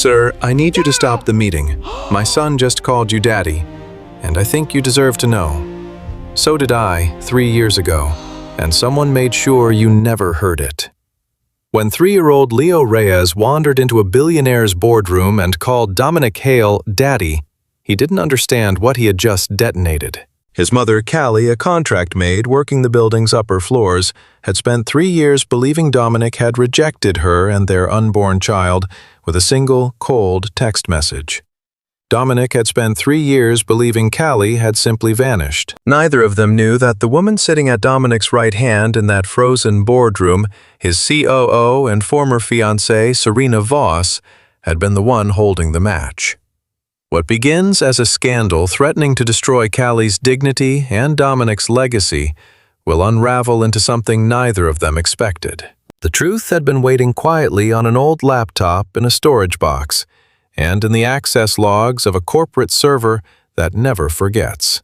Sir, I need you to stop the meeting. My son just called you Daddy, and I think you deserve to know. So did I 3 years ago, and someone made sure you never heard it. When 3-year-old Leo Reyes wandered into a billionaire's boardroom and called Dominic Hale Daddy, he didn't understand what he had just detonated. His mother, Callie, a contract maid working the building's upper floors, had spent 3 years believing Dominic had rejected her and their unborn child with a single, cold text message. Dominic had spent 3 years believing Callie had simply vanished. Neither of them knew that the woman sitting at Dominic's right hand in that frozen boardroom, his COO and former fiancée, Serena Voss, had been the one holding the match. What begins as a scandal threatening to destroy Callie's dignity and Dominic's legacy will unravel into something neither of them expected. The truth had been waiting quietly on an old laptop in a storage box, and in the access logs of a corporate server that never forgets.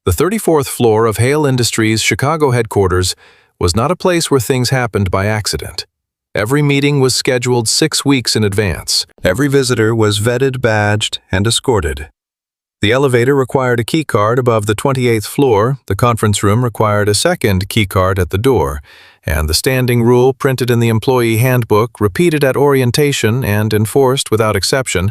The 34th floor of Hale Industries' Chicago headquarters was not a place where things happened by accident. Every meeting was scheduled 6 weeks in advance. Every visitor was vetted, badged, and escorted. The elevator required a keycard above the 28th floor, the conference room required a second keycard at the door, and the standing rule printed in the employee handbook, repeated at orientation and enforced without exception,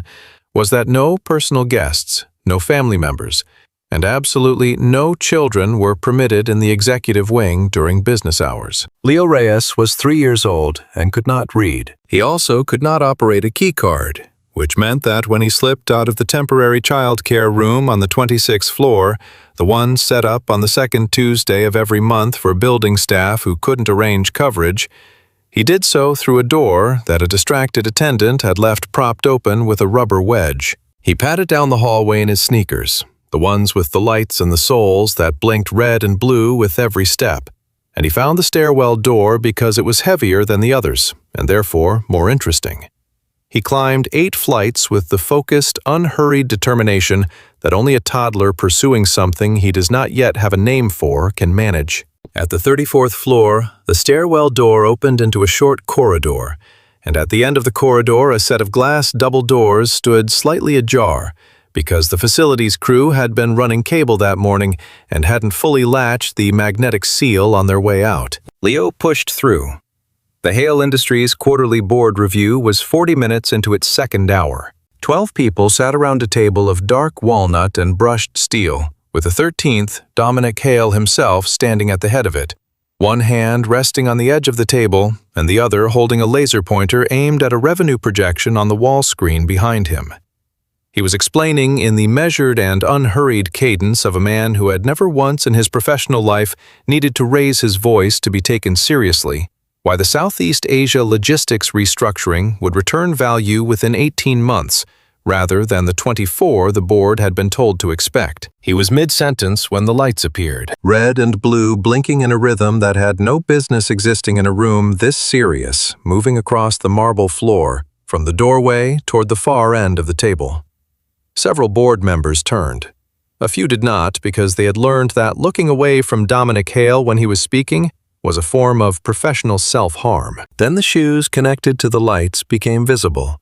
was that no personal guests, no family members, and absolutely no children were permitted in the executive wing during business hours. Leo Reyes was 3 years old and could not read. He also could not operate a keycard, which meant that when he slipped out of the temporary child care room on the 26th floor, the one set up on the second Tuesday of every month for building staff who couldn't arrange coverage, he did so through a door that a distracted attendant had left propped open with a rubber wedge. He padded down the hallway in his sneakers, the ones with the lights and the soles that blinked red and blue with every step, and he found the stairwell door because it was heavier than the others, and therefore more interesting. He climbed 8 flights with the focused, unhurried determination that only a toddler pursuing something he does not yet have a name for can manage. At the 34th floor, the stairwell door opened into a short corridor, and at the end of the corridor a set of glass double doors stood slightly ajar, because the facilities crew had been running cable that morning and hadn't fully latched the magnetic seal on their way out. Leo pushed through. The Hale Industries quarterly board review was 40 minutes into its second hour. 12 people sat around a table of dark walnut and brushed steel, with the 13th, Dominic Hale himself, standing at the head of it, one hand resting on the edge of the table and the other holding a laser pointer aimed at a revenue projection on the wall screen behind him. He was explaining in the measured and unhurried cadence of a man who had never once in his professional life needed to raise his voice to be taken seriously, why the Southeast Asia logistics restructuring would return value within 18 months, rather than the 24 the board had been told to expect. He was mid-sentence when the lights appeared, red and blue blinking in a rhythm that had no business existing in a room this serious, moving across the marble floor, from the doorway toward the far end of the table. Several board members turned. A few did not because they had learned that looking away from Dominic Hale when he was speaking was a form of professional self-harm. Then the shoes connected to the lights became visible,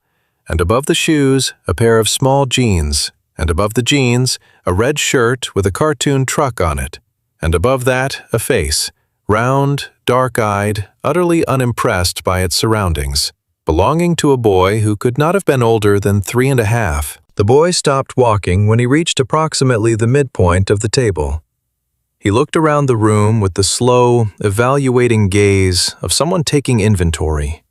and above the shoes a pair of small jeans, and above the jeans a red shirt with a cartoon truck on it, and above that a face, round, dark-eyed, utterly unimpressed by its surroundings, belonging to a boy who could not have been older than 3.5. The boy stopped walking when he reached approximately the midpoint of the table. He looked around the room with the slow, evaluating gaze of someone taking inventory.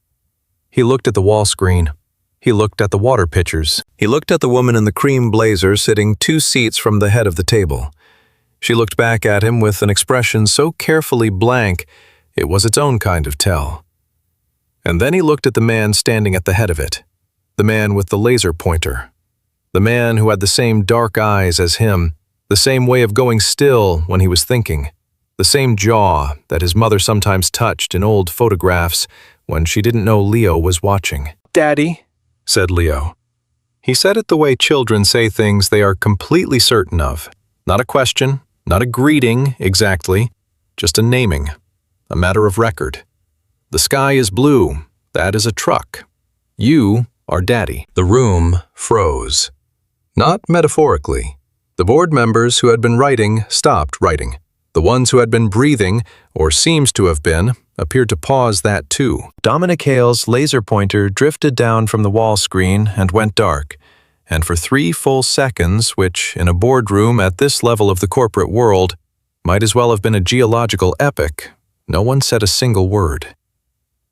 He looked at the wall screen. He looked at the water pitchers. He looked at the woman in the cream blazer sitting 2 seats from the head of the table. She looked back at him with an expression so carefully blank it was its own kind of tell. And then he looked at the man standing at the head of it, the man with the laser pointer. The man who had the same dark eyes as him, the same way of going still when he was thinking, the same jaw that his mother sometimes touched in old photographs when she didn't know Leo was watching. "Daddy," said Leo. He said it the way children say things they are completely certain of. Not a question, not a greeting exactly, just a naming, a matter of record. The sky is blue, that is a truck. You our daddy. The room froze. Not metaphorically. The board members who had been writing stopped writing. The ones who had been breathing, or seems to have been, appeared to pause that too. Dominic Hale's laser pointer drifted down from the wall screen and went dark, and for 3 full seconds, which, in a boardroom at this level of the corporate world, might as well have been a geological epic, no one said a single word.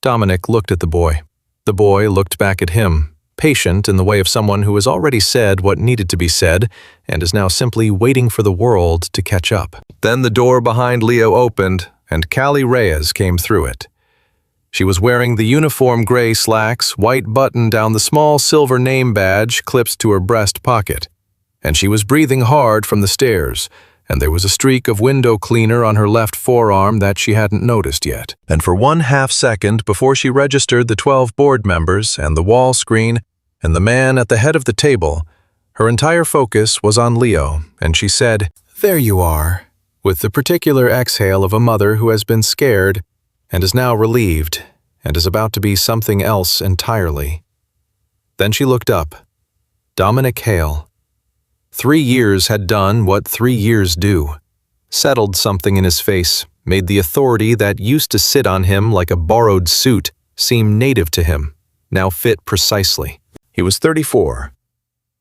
Dominic looked at the boy. The boy looked back at him, patient in the way of someone who has already said what needed to be said and is now simply waiting for the world to catch up. Then the door behind Leo opened, and Callie Reyes came through it. She was wearing the uniform gray slacks, white button down the small silver name badge clipped to her breast pocket, and she was breathing hard from the stairs, and there was a streak of window cleaner on her left forearm that she hadn't noticed yet. And for 1/2 second before she registered the 12 board members and the wall screen and the man at the head of the table, her entire focus was on Leo, and she said, "There you are," with the particular exhale of a mother who has been scared and is now relieved and is about to be something else entirely. Then she looked up. Dominic Hale. 3 years had done what 3 years do. Settled something in his face, made the authority that used to sit on him like a borrowed suit seem native to him, now fit precisely. He was 34.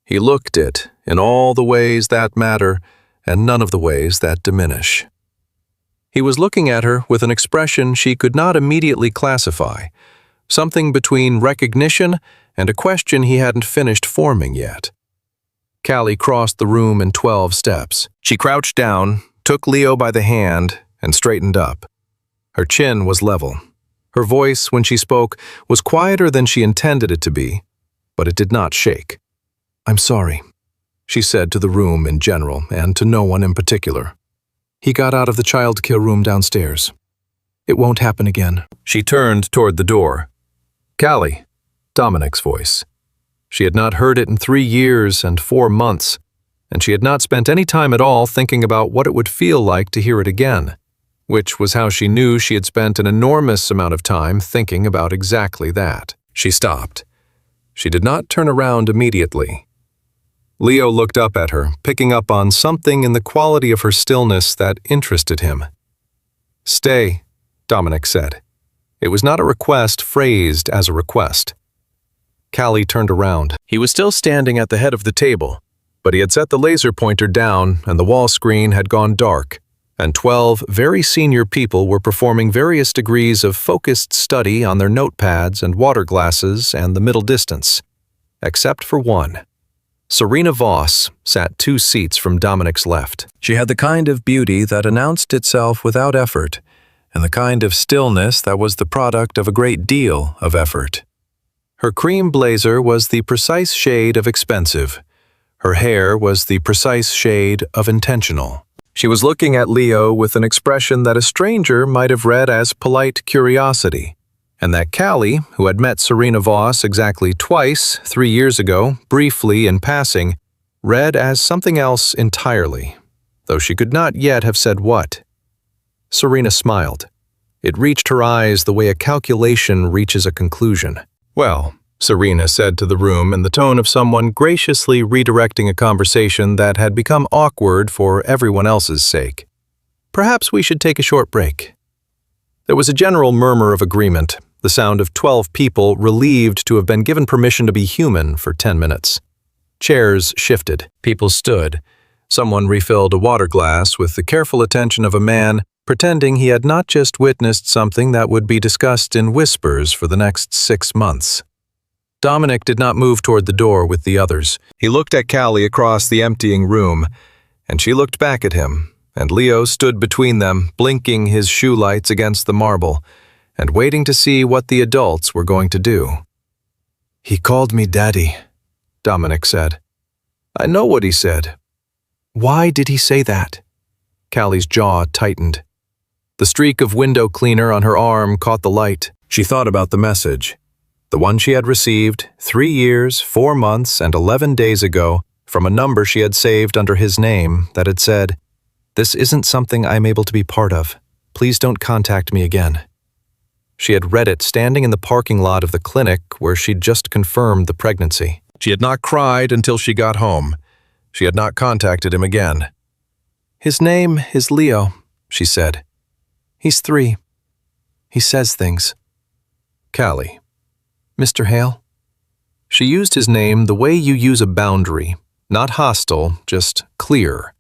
He looked it in all the ways that matter and none of the ways that diminish. He was looking at her with an expression she could not immediately classify, something between recognition and a question he hadn't finished forming yet. Callie crossed the room in 12 steps. She crouched down, took Leo by the hand, and straightened up. Her chin was level. Her voice, when she spoke, was quieter than she intended it to be, but it did not shake. "I'm sorry," she said to the room in general and to no one in particular. "He got out of the child care room downstairs. It won't happen again." She turned toward the door. "Callie," Dominic's voice. She had not heard it in 3 years and 4 months, and she had not spent any time at all thinking about what it would feel like to hear it again, which was how she knew she had spent an enormous amount of time thinking about exactly that. She stopped. She did not turn around immediately. Leo looked up at her, picking up on something in the quality of her stillness that interested him. "Stay," Dominic said. It was not a request phrased as a request. Callie turned around. He was still standing at the head of the table, but he had set the laser pointer down and the wall screen had gone dark, and 12 very senior people were performing various degrees of focused study on their notepads and water glasses and the middle distance, except for one. Serena Voss sat 2 seats from Dominic's left. She had the kind of beauty that announced itself without effort, and the kind of stillness that was the product of a great deal of effort. Her cream blazer was the precise shade of expensive. Her hair was the precise shade of intentional. She was looking at Leo with an expression that a stranger might have read as polite curiosity, and that Callie, who had met Serena Voss exactly twice 3 years ago, briefly in passing, read as something else entirely, though she could not yet have said what. Serena smiled. It reached her eyes the way a calculation reaches a conclusion. "Well," Serena said to the room in the tone of someone graciously redirecting a conversation that had become awkward for everyone else's sake. "Perhaps we should take a short break." There was a general murmur of agreement, the sound of 12 people relieved to have been given permission to be human for 10 minutes. Chairs shifted. People stood. Someone refilled a water glass with the careful attention of a man pretending he had not just witnessed something that would be discussed in whispers for the next 6 months. Dominic did not move toward the door with the others. He looked at Callie across the emptying room, and she looked back at him, and Leo stood between them, blinking his shoe lights against the marble, and waiting to see what the adults were going to do. "He called me Daddy," Dominic said. "I know what he said." "Why did he say that?" Callie's jaw tightened. The streak of window cleaner on her arm caught the light. She thought about the message, the one she had received 3 years, 4 months, and 11 days ago from a number she had saved under his name that had said, "This isn't something I'm able to be part of. Please don't contact me again." She had read it standing in the parking lot of the clinic where she'd just confirmed the pregnancy. She had not cried until she got home. She had not contacted him again. "His name is Leo," she said. "He's 3. He says things." Callie. "Mr. Hale?" She used his name the way you use a boundary, not hostile, just clear.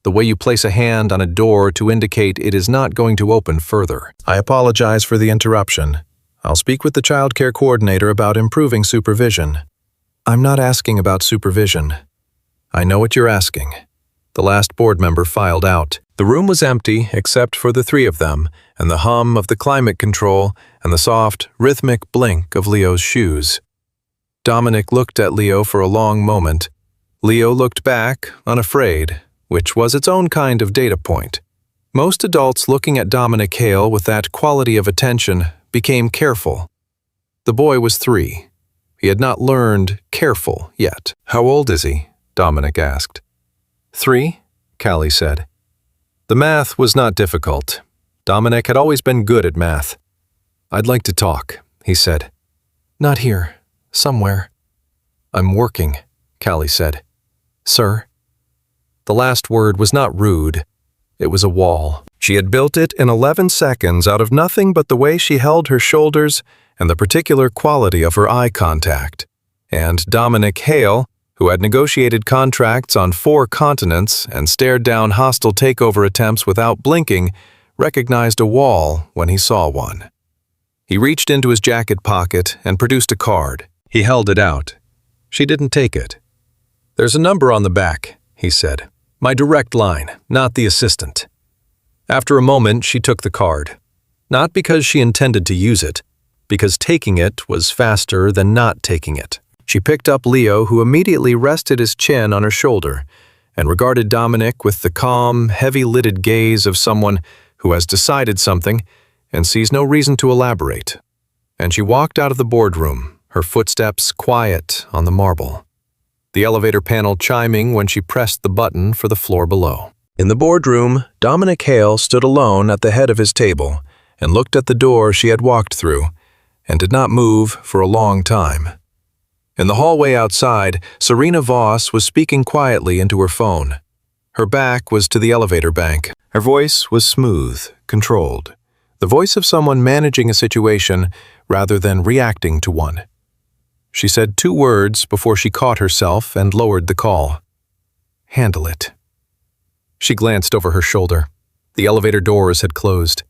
The way you place a hand on a door to indicate it is not going to open further. "I apologize for the interruption. I'll speak with the child care coordinator about improving supervision." "I'm not asking about supervision." "I know what you're asking." The last board member filed out. The room was empty except for the 3 of them, and the hum of the climate control and the soft, rhythmic blink of Leo's shoes. Dominic looked at Leo for a long moment. Leo looked back, unafraid, which was its own kind of data point. Most adults looking at Dominic Hale with that quality of attention became careful. The boy was 3. He had not learned careful yet. "How old is he?" Dominic asked. 3, Callie said. The math was not difficult. Dominic had always been good at math. "I'd like to talk," he said. "Not here. Somewhere." "I'm working," Callie said. "Sir?" The last word was not rude. It was a wall. She had built it in 11 seconds out of nothing but the way she held her shoulders and the particular quality of her eye contact. And Dominic Hale, who had negotiated contracts on 4 continents and stared down hostile takeover attempts without blinking, recognized a wall when he saw one. He reached into his jacket pocket and produced a card. He held it out. She didn't take it. "There's a number on the back," he said. "My direct line, not the assistant." After a moment, she took the card. Not because she intended to use it, because taking it was faster than not taking it. She picked up Leo, who immediately rested his chin on her shoulder, and regarded Dominic with the calm, heavy-lidded gaze of someone who has decided something and sees no reason to elaborate. And she walked out of the boardroom, her footsteps quiet on the marble, the elevator panel chiming when she pressed the button for the floor below. In the boardroom, Dominic Hale stood alone at the head of his table and looked at the door she had walked through, and did not move for a long time. In the hallway outside, Serena Voss was speaking quietly into her phone. Her back was to the elevator bank. Her voice was smooth, controlled, the voice of someone managing a situation rather than reacting to one. She said 2 words before she caught herself and lowered the call. "Handle it." She glanced over her shoulder. The elevator doors had closed.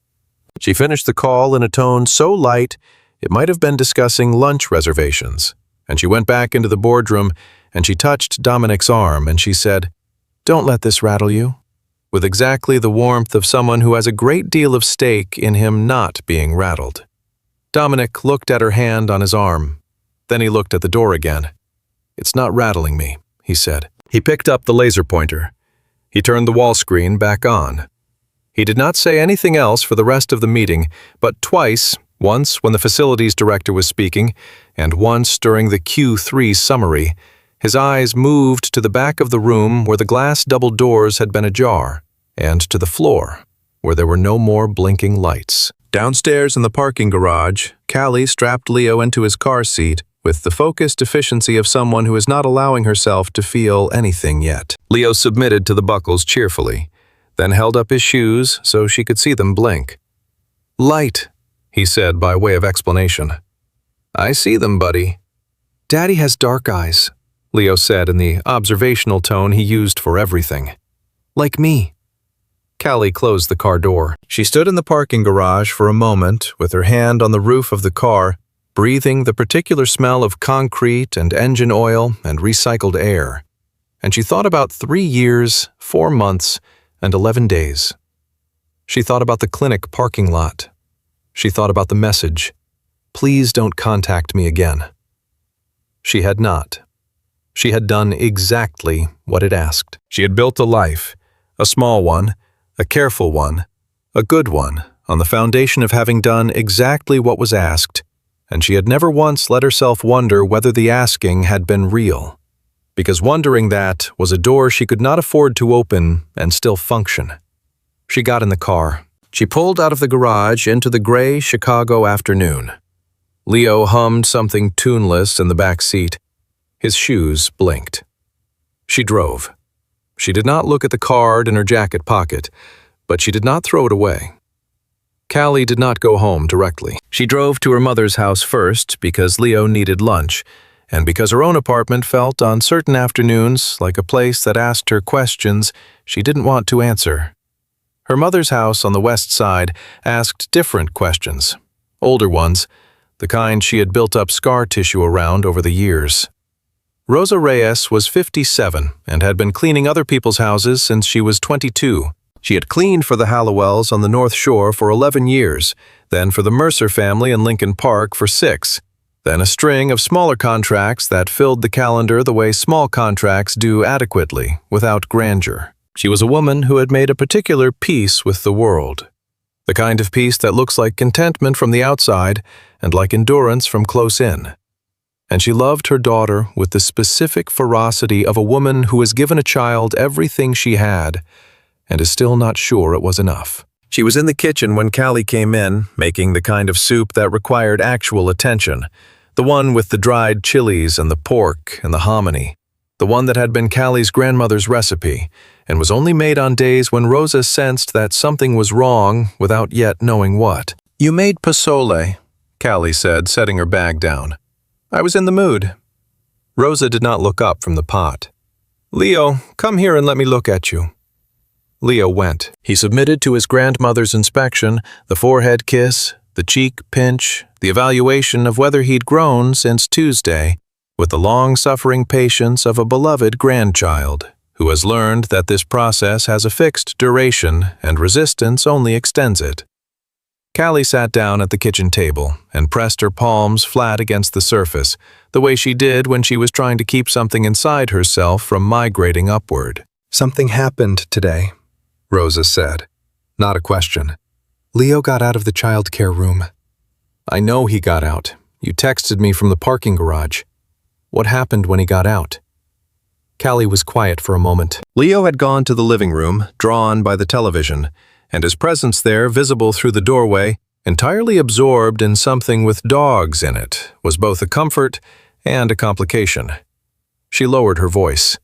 She finished the call in a tone so light it might have been discussing lunch reservations, and she went back into the boardroom and she touched Dominic's arm and she said, "Don't let this rattle you," with exactly the warmth of someone who has a great deal of stake in him not being rattled. Dominic looked at her hand on his arm. Then he looked at the door again. "It's not rattling me," he said. He picked up the laser pointer. He turned the wall screen back on. He did not say anything else for the rest of the meeting, but twice, once when the facilities director was speaking, and once during the Q3 summary, his eyes moved to the back of the room where the glass double doors had been ajar, and to the floor, where there were no more blinking lights. Downstairs in the parking garage, Callie strapped Leo into his car seat with the focused efficiency of someone who is not allowing herself to feel anything yet. Leo submitted to the buckles cheerfully, then held up his shoes so she could see them blink. "Light," he said by way of explanation. "I see them, buddy." "Daddy has dark eyes," Leo said in the observational tone he used for everything. "Like me." Callie closed the car door. She stood in the parking garage for a moment with her hand on the roof of the car, breathing the particular smell of concrete and engine oil and recycled air. And she thought about 3 years, 4 months, and 11 days. She thought about the clinic parking lot. She thought about the message, "Please don't contact me again." She had not. She had done exactly what it asked. She had built a life, a small one, a careful one, a good one, on the foundation of having done exactly what was asked, and she had never once let herself wonder whether the asking had been real, because wondering that was a door she could not afford to open and still function. She got in the car. She pulled out of the garage into the gray Chicago afternoon. Leo hummed something tuneless in the back seat. His shoes blinked. She drove. She did not look at the card in her jacket pocket, but she did not throw it away. Callie did not go home directly. She drove to her mother's house first because Leo needed lunch, and because her own apartment felt on certain afternoons like a place that asked her questions she didn't want to answer. Her mother's house on the west side asked different questions, older ones, the kind she had built up scar tissue around over the years. Rosa Reyes was 57 and had been cleaning other people's houses since she was 22. She had cleaned for the Hallowells on the North Shore for 11 years, then for the Mercer family in Lincoln Park for 6, then a string of smaller contracts that filled the calendar the way small contracts do adequately, without grandeur. She was a woman who had made a particular peace with the world, the kind of peace that looks like contentment from the outside and like endurance from close in. And she loved her daughter with the specific ferocity of a woman who has given a child everything she had and is still not sure it was enough. She was in the kitchen when Callie came in, making the kind of soup that required actual attention, the one with the dried chilies and the pork and the hominy, the one that had been Callie's grandmother's recipe and was only made on days when Rosa sensed that something was wrong without yet knowing what. "You made pozole," Callie said, setting her bag down. "I was in the mood." Rosa did not look up from the pot. "Leo, come here and let me look at you." Leo went. He submitted to his grandmother's inspection, the forehead kiss, the cheek pinch, the evaluation of whether he'd grown since Tuesday, with the long-suffering patience of a beloved grandchild, who has learned that this process has a fixed duration and resistance only extends it. Callie sat down at the kitchen table and pressed her palms flat against the surface, the way she did when she was trying to keep something inside herself from migrating upward. "Something happened today," Rosa said. Not a question. "Leo got out of the childcare room." "I know he got out. You texted me from the parking garage. What happened when he got out?" Callie was quiet for a moment. Leo had gone to the living room, drawn by the television, and his presence there, visible through the doorway, entirely absorbed in something with dogs in it, was both a comfort and a complication. She lowered her voice.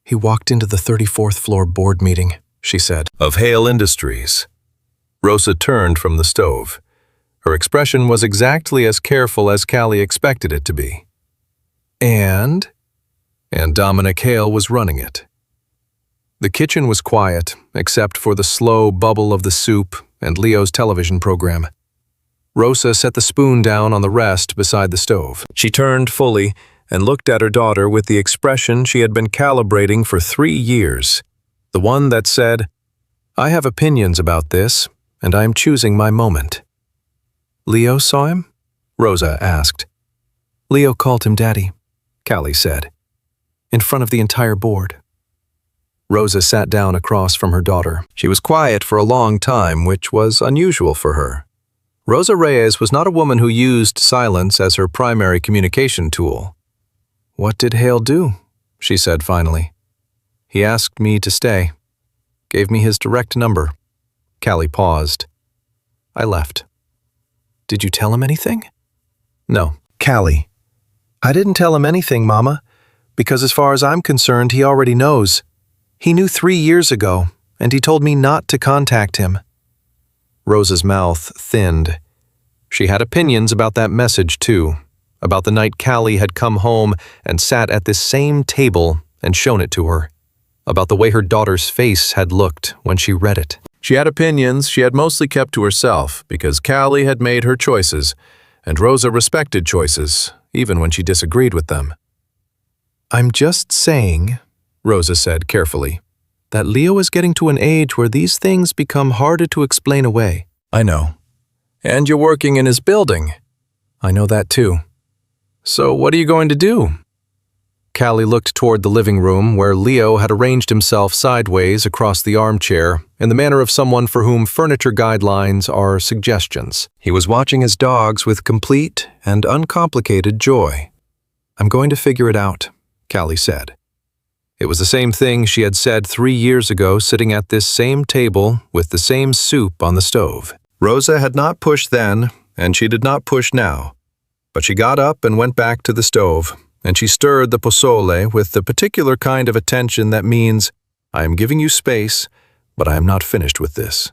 "He walked into the 34th floor board meeting," she said, "of Hale Industries." Rosa turned from the stove. Her expression was exactly as careful as Callie expected it to be. And Dominic Hale was running it. The kitchen was quiet, except for the slow bubble of the soup and Leo's television program. Rosa set the spoon down on the rest beside the stove. She turned fully and looked at her daughter with the expression she had been calibrating for 3 years, the one that said, "I have opinions about this, and I am choosing my moment." "Leo saw him?" Rosa asked. "Leo called him Daddy," Callie said, "in front of the entire board." Rosa sat down across from her daughter. She was quiet for a long time, which was unusual for her. Rosa Reyes was not a woman who used silence as her primary communication tool. "What did Hale do?" she said finally. "He asked me to stay. Gave me his direct number." Callie paused. "I left." "Did you tell him anything?" "No." "Callie, I didn't tell him anything, Mama, because as far as I'm concerned, he already knows. He knew 3 years ago, and he told me not to contact him." Rosa's mouth thinned. She had opinions about that message, too, about the night Callie had come home and sat at this same table and shown it to her, about the way her daughter's face had looked when she read it. She had opinions she had mostly kept to herself because Callie had made her choices, and Rosa respected choices, even when she disagreed with them. "I'm just saying," Rosa said carefully, "that Leo is getting to an age where these things become harder to explain away." "I know. And you're working in his building." "I know that too." "So what are you going to do?" Callie looked toward the living room where Leo had arranged himself sideways across the armchair in the manner of someone for whom furniture guidelines are suggestions. He was watching his dogs with complete and uncomplicated joy. "I'm going to figure it out," Callie said. It was the same thing she had said 3 years ago, sitting at this same table with the same soup on the stove. Rosa had not pushed then, and she did not push now. But she got up and went back to the stove, and she stirred the pozole with the particular kind of attention that means, I am giving you space, but I am not finished with this.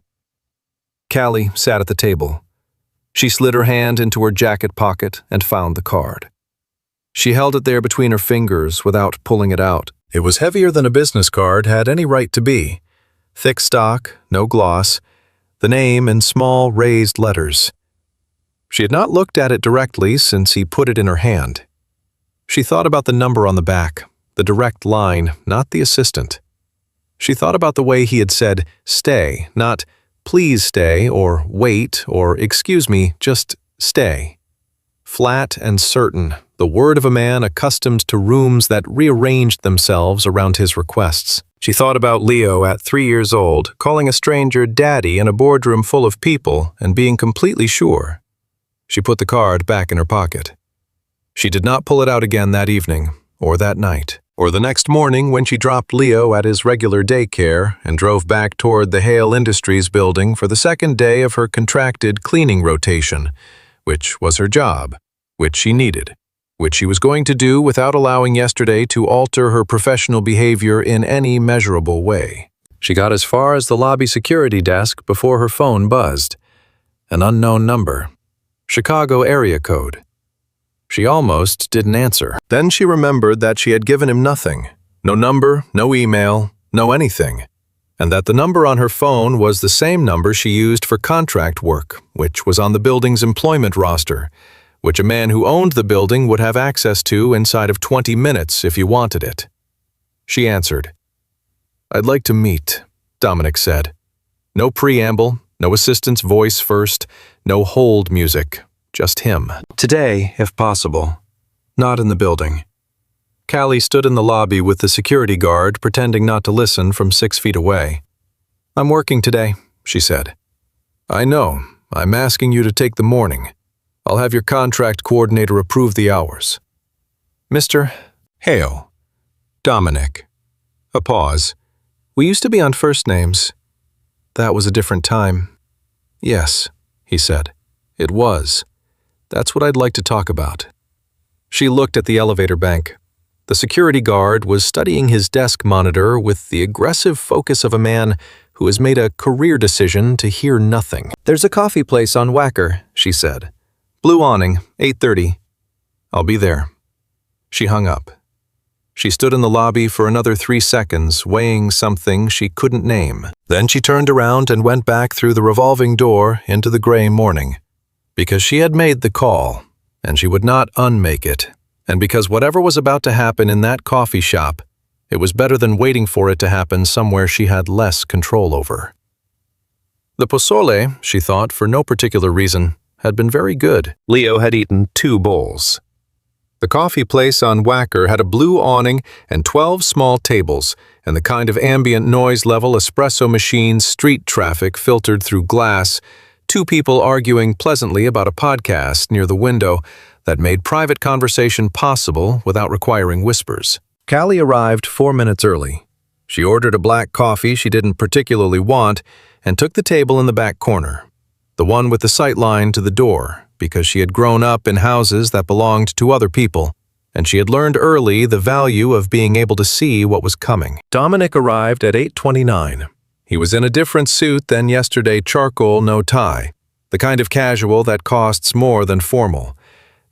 Callie sat at the table. She slid her hand into her jacket pocket and found the card. She held it there between her fingers without pulling it out. It was heavier than a business card had any right to be. Thick stock, no gloss, the name in small raised letters. She had not looked at it directly since he put it in her hand. She thought about the number on the back, the direct line, not the assistant. She thought about the way he had said, stay, not please stay, or wait, or excuse me, just stay. Flat and certain, the word of a man accustomed to rooms that rearranged themselves around his requests. She thought about Leo at 3 years old, calling a stranger daddy in a boardroom full of people and being completely sure. She put the card back in her pocket. She did not pull it out again that evening, or that night, or the next morning when she dropped Leo at his regular daycare and drove back toward the Hale Industries building for the second day of her contracted cleaning rotation, which was her job, which she needed, which she was going to do without allowing yesterday to alter her professional behavior in any measurable way. She got as far as the lobby security desk before her phone buzzed. An unknown number. Chicago area code. She almost didn't answer. Then she remembered that she had given him nothing. No number, no email, no anything. And that the number on her phone was the same number she used for contract work, which was on the building's employment roster, which a man who owned the building would have access to inside of 20 minutes if he wanted it. She answered. I'd like to meet, Dominic said. No preamble, no assistant's voice first, no hold music. Just him. Today, if possible. Not in the building. Callie stood in the lobby with the security guard, pretending not to listen from 6 feet away. I'm working today, she said. I know. I'm asking you to take the morning. I'll have your contract coordinator approve the hours. Mr. Hale. Dominic. A pause. We used to be on first names. That was a different time. Yes, he said. It was. That's what I'd like to talk about. She looked at the elevator bank. The security guard was studying his desk monitor with the aggressive focus of a man who has made a career decision to hear nothing. There's a coffee place on Wacker, she said. Blue awning, 8:30. I'll be there. She hung up. She stood in the lobby for another 3 seconds, weighing something she couldn't name. Then she turned around and went back through the revolving door into the gray morning. Because she had made the call, and she would not unmake it, and because whatever was about to happen in that coffee shop, it was better than waiting for it to happen somewhere she had less control over. The pozole, she thought, for no particular reason, had been very good. Leo had eaten 2 bowls. The coffee place on Wacker had a blue awning and 12 small tables, and the kind of ambient noise level espresso machine street traffic filtered through glass, 2 people arguing pleasantly about a podcast near the window that made private conversation possible without requiring whispers. Callie arrived 4 minutes early. She ordered a black coffee she didn't particularly want and took the table in the back corner, the one with the sight line to the door, because she had grown up in houses that belonged to other people, and she had learned early the value of being able to see what was coming. Dominic arrived at 8:29. He was in a different suit than yesterday, charcoal, no tie, the kind of casual that costs more than formal.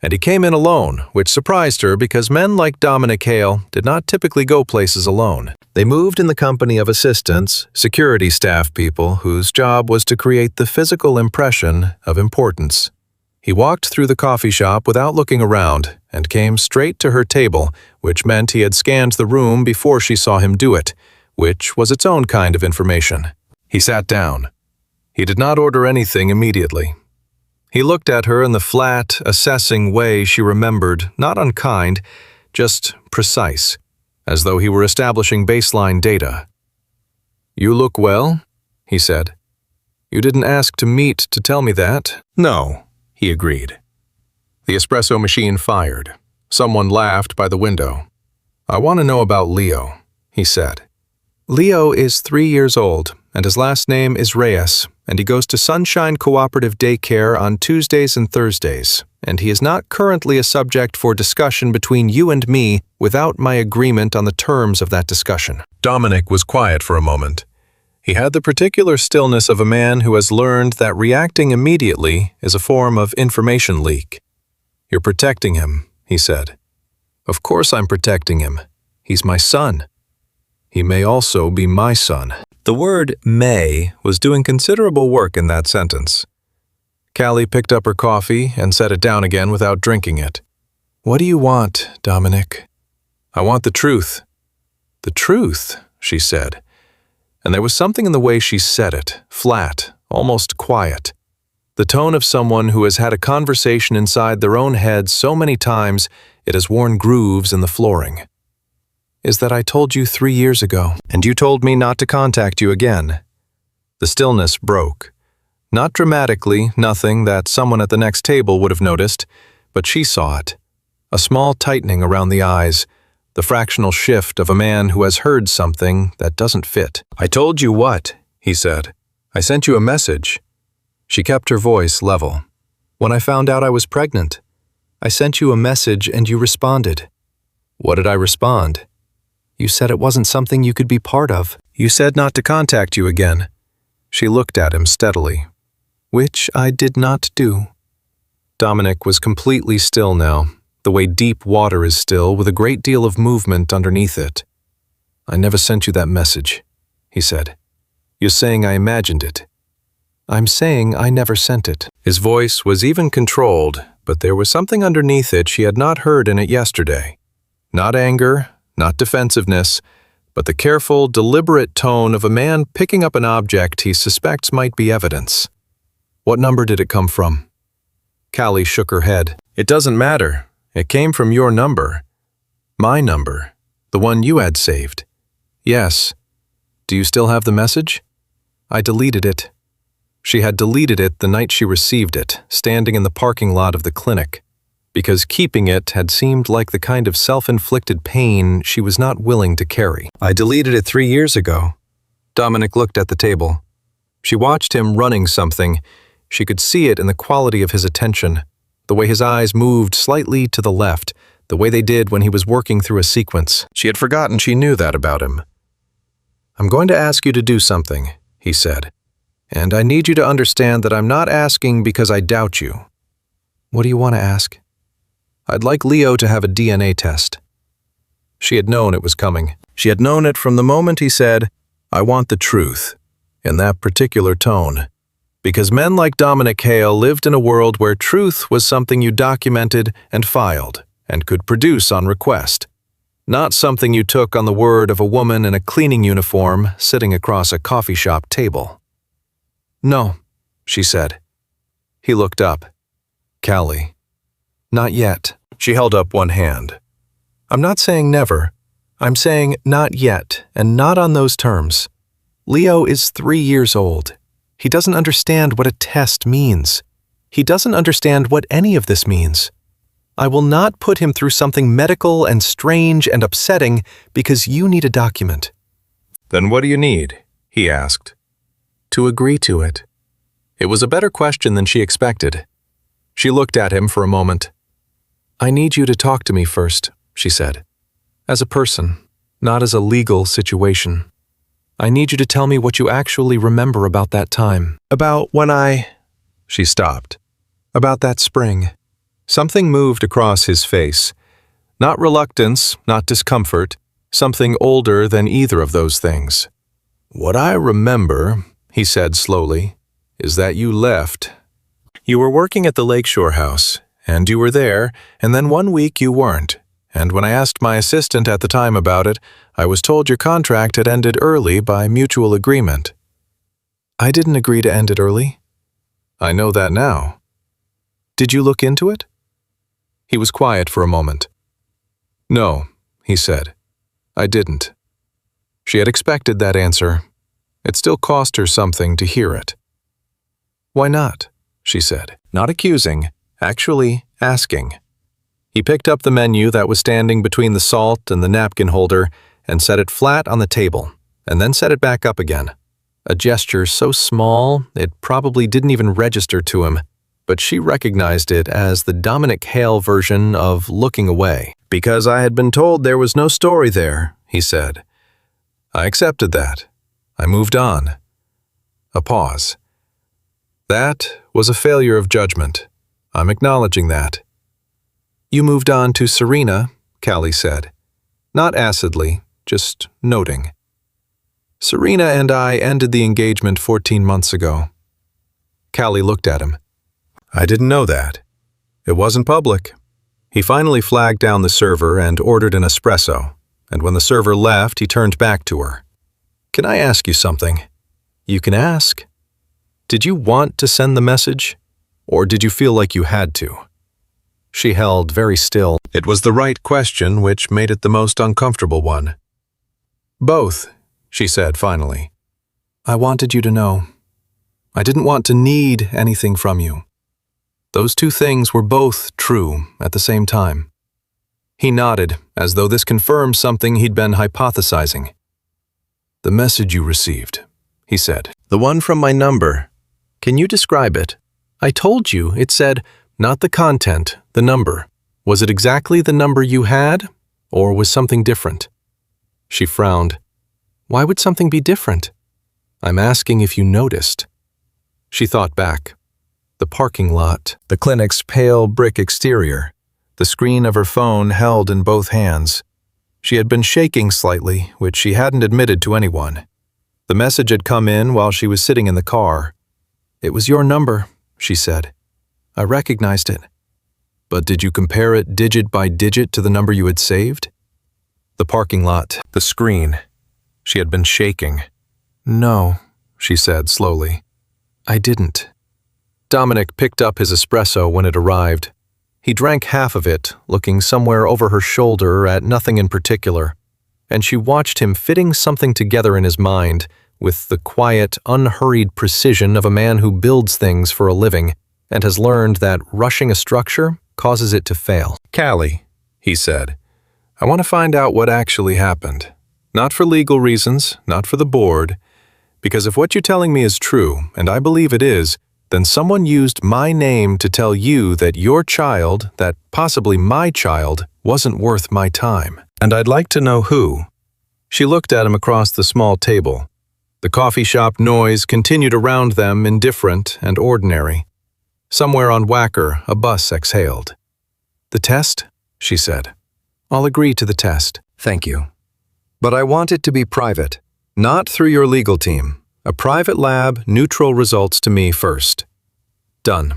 And he came in alone, which surprised her because men like Dominic Hale did not typically go places alone. They moved in the company of assistants, security staff people whose job was to create the physical impression of importance. He walked through the coffee shop without looking around and came straight to her table, which meant he had scanned the room before she saw him do it, which was its own kind of information. He sat down. He did not order anything immediately. He looked at her in the flat, assessing way she remembered, not unkind, just precise, as though he were establishing baseline data. You look well, he said. You didn't ask to meet to tell me that. No, he agreed. The espresso machine fired. Someone laughed by the window. I want to know about Leo, he said. Leo is 3 years old, and his last name is Reyes, and he goes to Sunshine Cooperative Daycare on Tuesdays and Thursdays, and he is not currently a subject for discussion between you and me without my agreement on the terms of that discussion. Dominic was quiet for a moment. He had the particular stillness of a man who has learned that reacting immediately is a form of information leak. You're protecting him, he said. Of course I'm protecting him. He's my son. He may also be my son. The word may was doing considerable work in that sentence. Callie picked up her coffee and set it down again without drinking it. What do you want, Dominic? I want the truth. The truth, she said. And there was something in the way she said it, flat, almost quiet. The tone of someone who has had a conversation inside their own head so many times it has worn grooves in the flooring. Is that I told you 3 years ago, and you told me not to contact you again. The stillness broke. Not dramatically, nothing that someone at the next table would have noticed, but she saw it. A small tightening around the eyes, the fractional shift of a man who has heard something that doesn't fit. I told you what, he said. I sent you a message. She kept her voice level. When I found out I was pregnant, I sent you a message and you responded. What did I respond? You said it wasn't something you could be part of. You said not to contact you again. She looked at him steadily. Which I did not do. Dominic was completely still now, the way deep water is still with a great deal of movement underneath it. I never sent you that message, he said. You're saying I imagined it. I'm saying I never sent it. His voice was even controlled, but there was something underneath it she had not heard in it yesterday. Not anger, not defensiveness, but the careful, deliberate tone of a man picking up an object he suspects might be evidence. What number did it come from? Callie shook her head. It doesn't matter. It came from your number. My number. The one you had saved. Yes. Do you still have the message? I deleted it. She had deleted it the night she received it, standing in the parking lot of the clinic, because keeping it had seemed like the kind of self-inflicted pain she was not willing to carry. I deleted it 3 years ago. Dominic looked at the table. She watched him running something. She could see it in the quality of his attention, the way his eyes moved slightly to the left, the way they did when he was working through a sequence. She had forgotten she knew that about him. I'm going to ask you to do something, he said. And I need you to understand that I'm not asking because I doubt you. What do you want to ask? I'd like Leo to have a DNA test. She had known it was coming. She had known it from the moment he said, I want the truth, in that particular tone. Because men like Dominic Hale lived in a world where truth was something you documented and filed and could produce on request, not something you took on the word of a woman in a cleaning uniform sitting across a coffee shop table. No, she said. He looked up. Callie. Not yet. She held up one hand. I'm not saying never. I'm saying not yet, and not on those terms. Leo is 3 years old. He doesn't understand what a test means. He doesn't understand what any of this means. I will not put him through something medical and strange and upsetting because you need a document. Then what do you need? He asked. To agree to it. It was a better question than she expected. She looked at him for a moment. I need you to talk to me first, she said. As a person, not as a legal situation. I need you to tell me what you actually remember about that time. About when She stopped. About that spring. Something moved across his face. Not reluctance, not discomfort, something older than either of those things. What I remember, he said slowly, is that you left. You were working at the Lakeshore House, and you were there, and then 1 week you weren't. And when I asked my assistant at the time about it, I was told your contract had ended early by mutual agreement. I didn't agree to end it early. I know that now. Did you look into it? He was quiet for a moment. No, he said. I didn't. She had expected that answer. It still cost her something to hear it. Why not? She said, not accusing, actually asking. He picked up the menu that was standing between the salt and the napkin holder and set it flat on the table, and then set it back up again. A gesture so small it probably didn't even register to him, but she recognized it as the Dominic Hale version of looking away. "Because I had been told there was no story there," he said. "I accepted that. I moved on." A pause. "That was a failure of judgment. I'm acknowledging that." "You moved on to Serena," Callie said. Not acidly, just noting. "Serena and I ended the engagement 14 months ago." Callie looked at him. "I didn't know that. It wasn't public." He finally flagged down the server and ordered an espresso, and when the server left, he turned back to her. "Can I ask you something?" "You can ask." "Did you want to send the message, or did you feel like you had to?" She held very still. It was the right question, which made it the most uncomfortable one. "Both," she said finally. "I wanted you to know. I didn't want to need anything from you." Those two things were both true at the same time. He nodded, as though this confirmed something he'd been hypothesizing. "The message you received," he said. "The one from my number. Can you describe it? I told you it said, not the content, the number. Was it exactly the number you had, or was something different?" She frowned. "Why would something be different?" "I'm asking if you noticed." She thought back. The parking lot, the clinic's pale brick exterior, the screen of her phone held in both hands. She had been shaking slightly, which she hadn't admitted to anyone. The message had come in while she was sitting in the car. "It was your number," she said. "I recognized it." "But did you compare it digit by digit to the number you had saved?" The parking lot, the screen. She had been shaking. "No," she said slowly. "I didn't." Dominic picked up his espresso when it arrived. He drank half of it, looking somewhere over her shoulder at nothing in particular, and she watched him fitting something together in his mind with the quiet, unhurried precision of a man who builds things for a living and has learned that rushing a structure causes it to fail. "Callie," he said, "I want to find out what actually happened. Not for legal reasons, not for the board, because if what you're telling me is true, and I believe it is, then someone used my name to tell you that your child, that possibly my child, wasn't worth my time. And I'd like to know who." She looked at him across the small table. The coffee shop noise continued around them, indifferent and ordinary. Somewhere on Wacker, a bus exhaled. "The test?" she said. "I'll agree to the test. Thank you. But I want it to be private, not through your legal team. A private lab, neutral results to me first." "Done.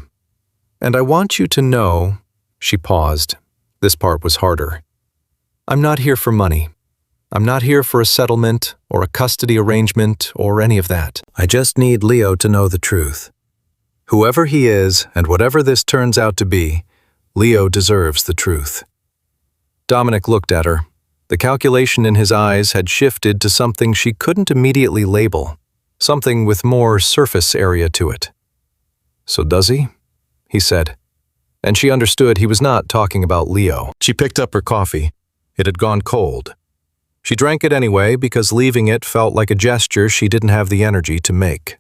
And I want you to know," she paused. This part was harder. "I'm not here for money. I'm not here for a settlement or a custody arrangement or any of that. I just need Leo to know the truth. Whoever he is and whatever this turns out to be, Leo deserves the truth." Dominic looked at her. The calculation in his eyes had shifted to something she couldn't immediately label, something with more surface area to it. "So does he?" he said. And she understood he was not talking about Leo. She picked up her coffee. It had gone cold. She drank it anyway because leaving it felt like a gesture she didn't have the energy to make.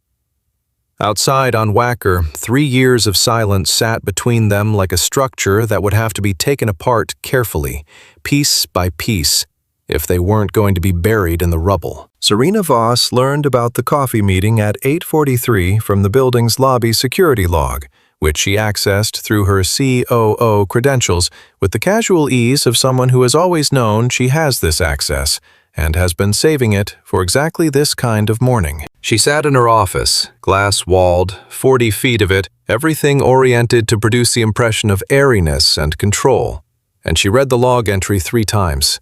Outside on Wacker, 3 years of silence sat between them like a structure that would have to be taken apart carefully, piece by piece, if they weren't going to be buried in the rubble. Serena Voss learned about the coffee meeting at 8:43 from the building's lobby security log, which she accessed through her COO credentials with the casual ease of someone who has always known she has this access and has been saving it for exactly this kind of morning. She sat in her office, glass-walled, 40 feet of it, everything oriented to produce the impression of airiness and control, and she read the log entry 3 times.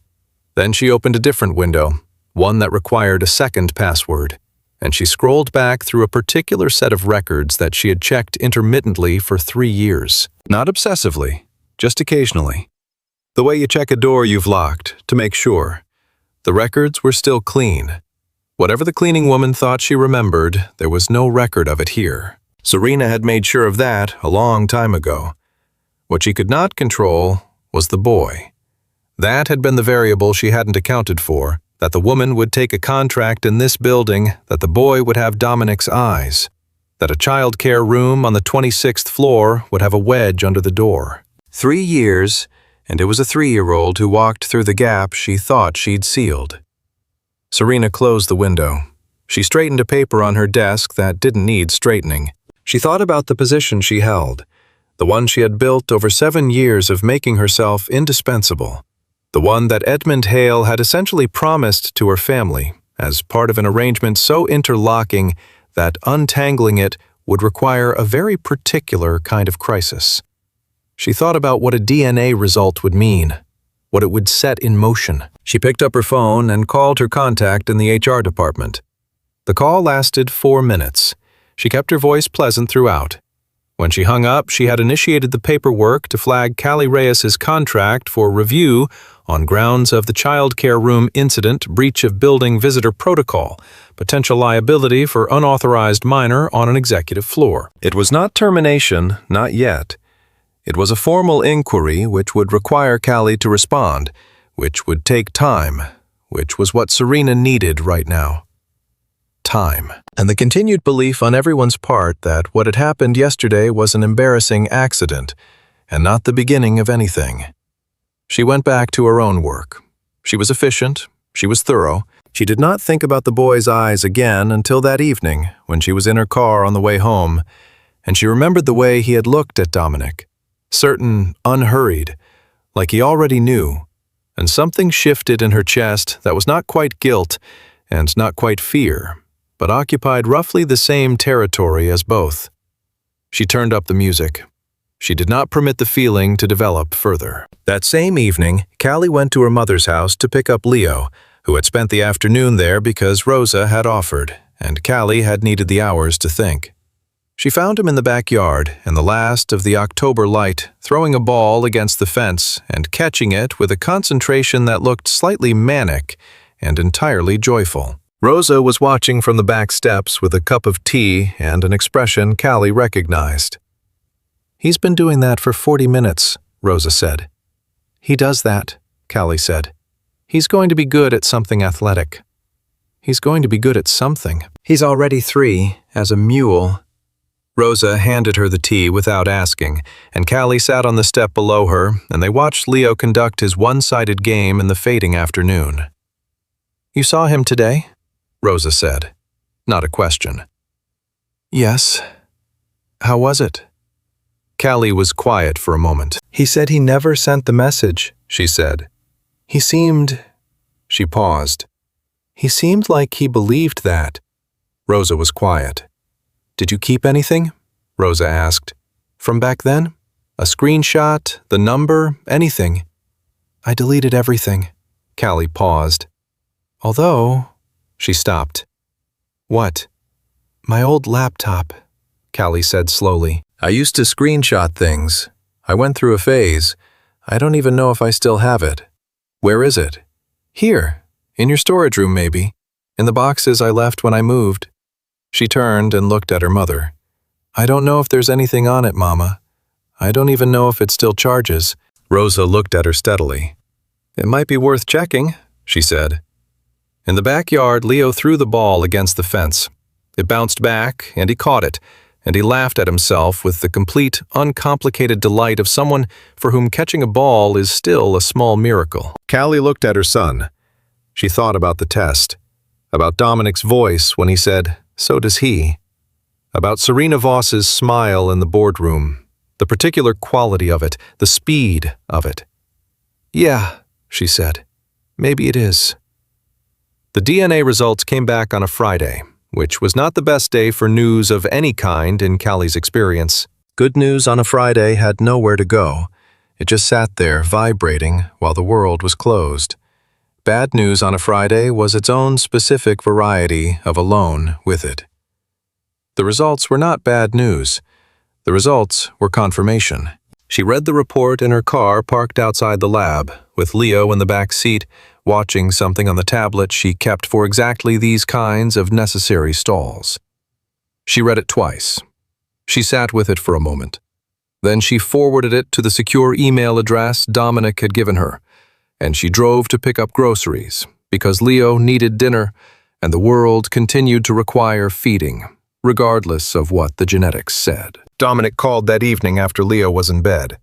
Then she opened a different window, one that required a second password, and she scrolled back through a particular set of records that she had checked intermittently for 3 years. Not obsessively, just occasionally. The way you check a door you've locked, to make sure. The records were still clean. Whatever the cleaning woman thought she remembered, there was no record of it here. Serena had made sure of that a long time ago. What she could not control was the boy. That had been the variable she hadn't accounted for, that the woman would take a contract in this building, that the boy would have Dominic's eyes, that a child care room on the 26th floor would have a wedge under the door. 3 years, and it was a 3-year-old who walked through the gap she thought she'd sealed. Serena closed the window. She straightened a paper on her desk that didn't need straightening. She thought about the position she held, the one she had built over 7 years of making herself indispensable, the one that Edmund Hale had essentially promised to her family as part of an arrangement so interlocking that untangling it would require a very particular kind of crisis. She thought about what a DNA result would mean, what it would set in motion. She picked up her phone and called her contact in the HR department. The call lasted 4 minutes. She kept her voice pleasant throughout. When she hung up, she had initiated the paperwork to flag Callie Reyes's contract for review on grounds of the child care room incident, breach of building visitor protocol, potential liability for unauthorized minor on an executive floor. It was not termination, not yet. It was a formal inquiry which would require Callie to respond, which would take time, which was what Serena needed right now. Time. And the continued belief on everyone's part that what had happened yesterday was an embarrassing accident and not the beginning of anything. She went back to her own work. She was efficient. She was thorough. She did not think about the boy's eyes again until that evening when she was in her car on the way home, and she remembered the way he had looked at Dominic, certain, unhurried, like he already knew, and something shifted in her chest that was not quite guilt and not quite fear, but occupied roughly the same territory as both. She turned up the music. She did not permit the feeling to develop further. That same evening, Callie went to her mother's house to pick up Leo, who had spent the afternoon there because Rosa had offered, and Callie had needed the hours to think. She found him in the backyard in the last of the October light, throwing a ball against the fence and catching it with a concentration that looked slightly manic and entirely joyful. Rosa was watching from the back steps with a cup of tea and an expression Callie recognized. "He's been doing that for 40 minutes, Rosa said. "He does that," Callie said. "He's going to be good at something athletic. He's going to be good at something. He's already 3, as a mule." Rosa handed her the tea without asking, and Callie sat on the step below her, and they watched Leo conduct his one-sided game in the fading afternoon. "You saw him today?" Rosa said. Not a question. "Yes. How was it?" Callie was quiet for a moment. "He said he never sent the message," she said. "He seemed—" She paused. "He seemed like he believed that." Rosa was quiet. "Did you keep anything?" Rosa asked. "From back then? A screenshot, the number, anything?" "I deleted everything." Callie paused. "Although—" She stopped. "What?" "My old laptop," Callie said slowly. "I used to screenshot things. I went through a phase. I don't even know if I still have it." "Where is it?" "Here. In your storage room, maybe. In the boxes I left when I moved." She turned and looked at her mother. "I don't know if there's anything on it, Mama. I don't even know if it still charges." Rosa looked at her steadily. "It might be worth checking," she said. In the backyard, Leo threw the ball against the fence. It bounced back, and he caught it, and he laughed at himself with the complete, uncomplicated delight of someone for whom catching a ball is still a small miracle. Callie looked at her son. She thought about the test, about Dominic's voice when he said, "So does he," about Serena Voss's smile in the boardroom, the particular quality of it, the speed of it. "Yeah," she said, "maybe it is." The DNA results came back on a Friday, which was not the best day for news of any kind in Callie's experience. Good news on a Friday had nowhere to go. It just sat there, vibrating, while the world was closed. Bad news on a Friday was its own specific variety of alone with it. The results were not bad news. The results were confirmation. She read the report in her car parked outside the lab, with Leo in the back seat, watching something on the tablet she kept for exactly these kinds of necessary stalls. She read it twice. She sat with it for a moment. Then she forwarded it to the secure email address Dominic had given her, and she drove to pick up groceries, because Leo needed dinner and the world continued to require feeding, regardless of what the genetics said. Dominic called that evening after Leo was in bed.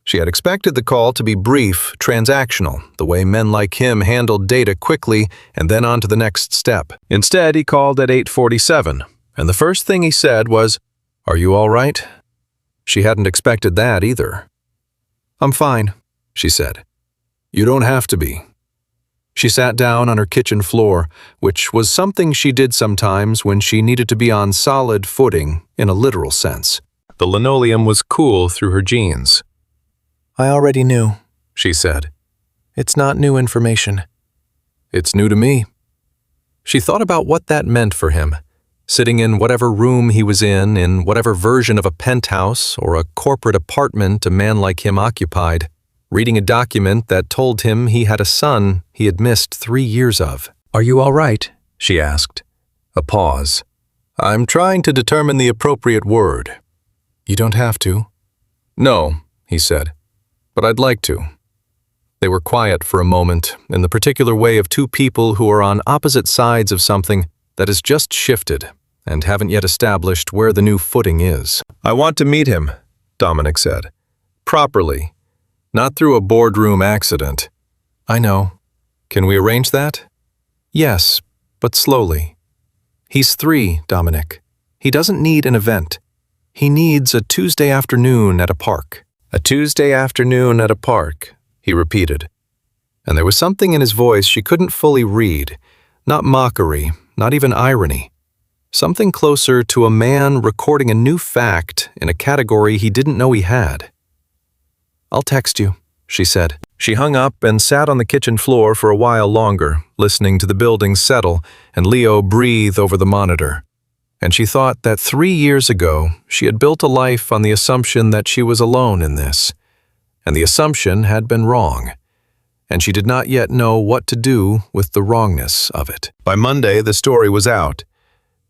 She had expected the call to be brief, transactional, the way men like him handled data quickly and then on to the next step. Instead, he called at 8:47, and the first thing he said was, "Are you all right?" She hadn't expected that either. "I'm fine," she said. "You don't have to be." She sat down on her kitchen floor, which was something she did sometimes when she needed to be on solid footing in a literal sense. The linoleum was cool through her jeans. "I already knew," she said. "It's not new information." "It's new to me." She thought about what that meant for him, sitting in whatever room he was in whatever version of a penthouse or a corporate apartment a man like him occupied, reading a document that told him he had a son he had missed 3 years of. "Are you all right?" she asked. A pause. "I'm trying to determine the appropriate word." "You don't have to." "No," he said, "but I'd like to." They were quiet for a moment, in the particular way of two people who are on opposite sides of something that has just shifted and haven't yet established where the new footing is. "I want to meet him," Dominic said. "Properly. Not through a boardroom accident." "I know. Can we arrange that?" "Yes, but slowly. He's 3, Dominic. He doesn't need an event. He needs a Tuesday afternoon at a park." "A Tuesday afternoon at a park," he repeated. And there was something in his voice she couldn't fully read. Not mockery, not even irony. Something closer to a man recording a new fact in a category he didn't know he had. "I'll text you," she said. She hung up and sat on the kitchen floor for a while longer, listening to the building settle and Leo breathe over the monitor. And she thought that 3 years ago, she had built a life on the assumption that she was alone in this. And the assumption had been wrong. And she did not yet know what to do with the wrongness of it. By Monday, the story was out.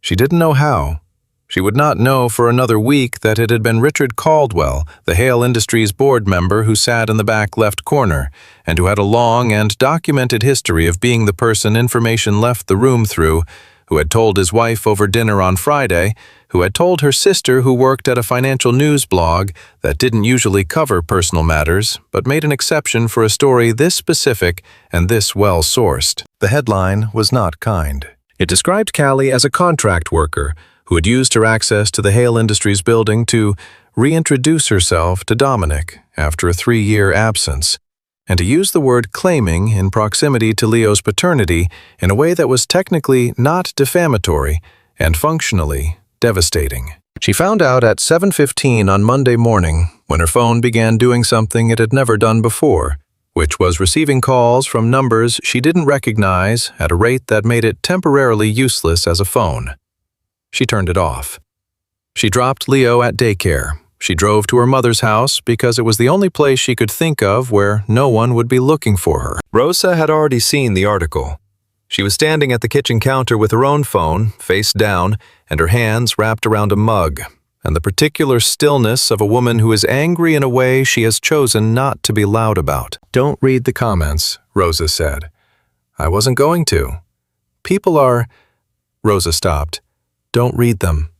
She didn't know how. She would not know for another week that it had been Richard Caldwell, the Hale Industries board member who sat in the back left corner, and who had a long and documented history of being the person information left the room through, who had told his wife over dinner on Friday, who had told her sister who worked at a financial news blog that didn't usually cover personal matters, but made an exception for a story this specific and this well-sourced. The headline was not kind. It described Callie as a contract worker who had used her access to the Hale Industries building to reintroduce herself to Dominic after a 3-year absence, and to use the word claiming in proximity to Leo's paternity in a way that was technically not defamatory and functionally devastating. She found out at 7:15 on Monday morning when her phone began doing something it had never done before, which was receiving calls from numbers she didn't recognize at a rate that made it temporarily useless as a phone. She turned it off. She dropped Leo at daycare. She drove to her mother's house because it was the only place she could think of where no one would be looking for her. Rosa had already seen the article. She was standing at the kitchen counter with her own phone, face down, and her hands wrapped around a mug, and the particular stillness of a woman who is angry in a way she has chosen not to be loud about. "Don't read the comments," Rosa said. "I wasn't going to. People are—" Rosa stopped. "Don't read them."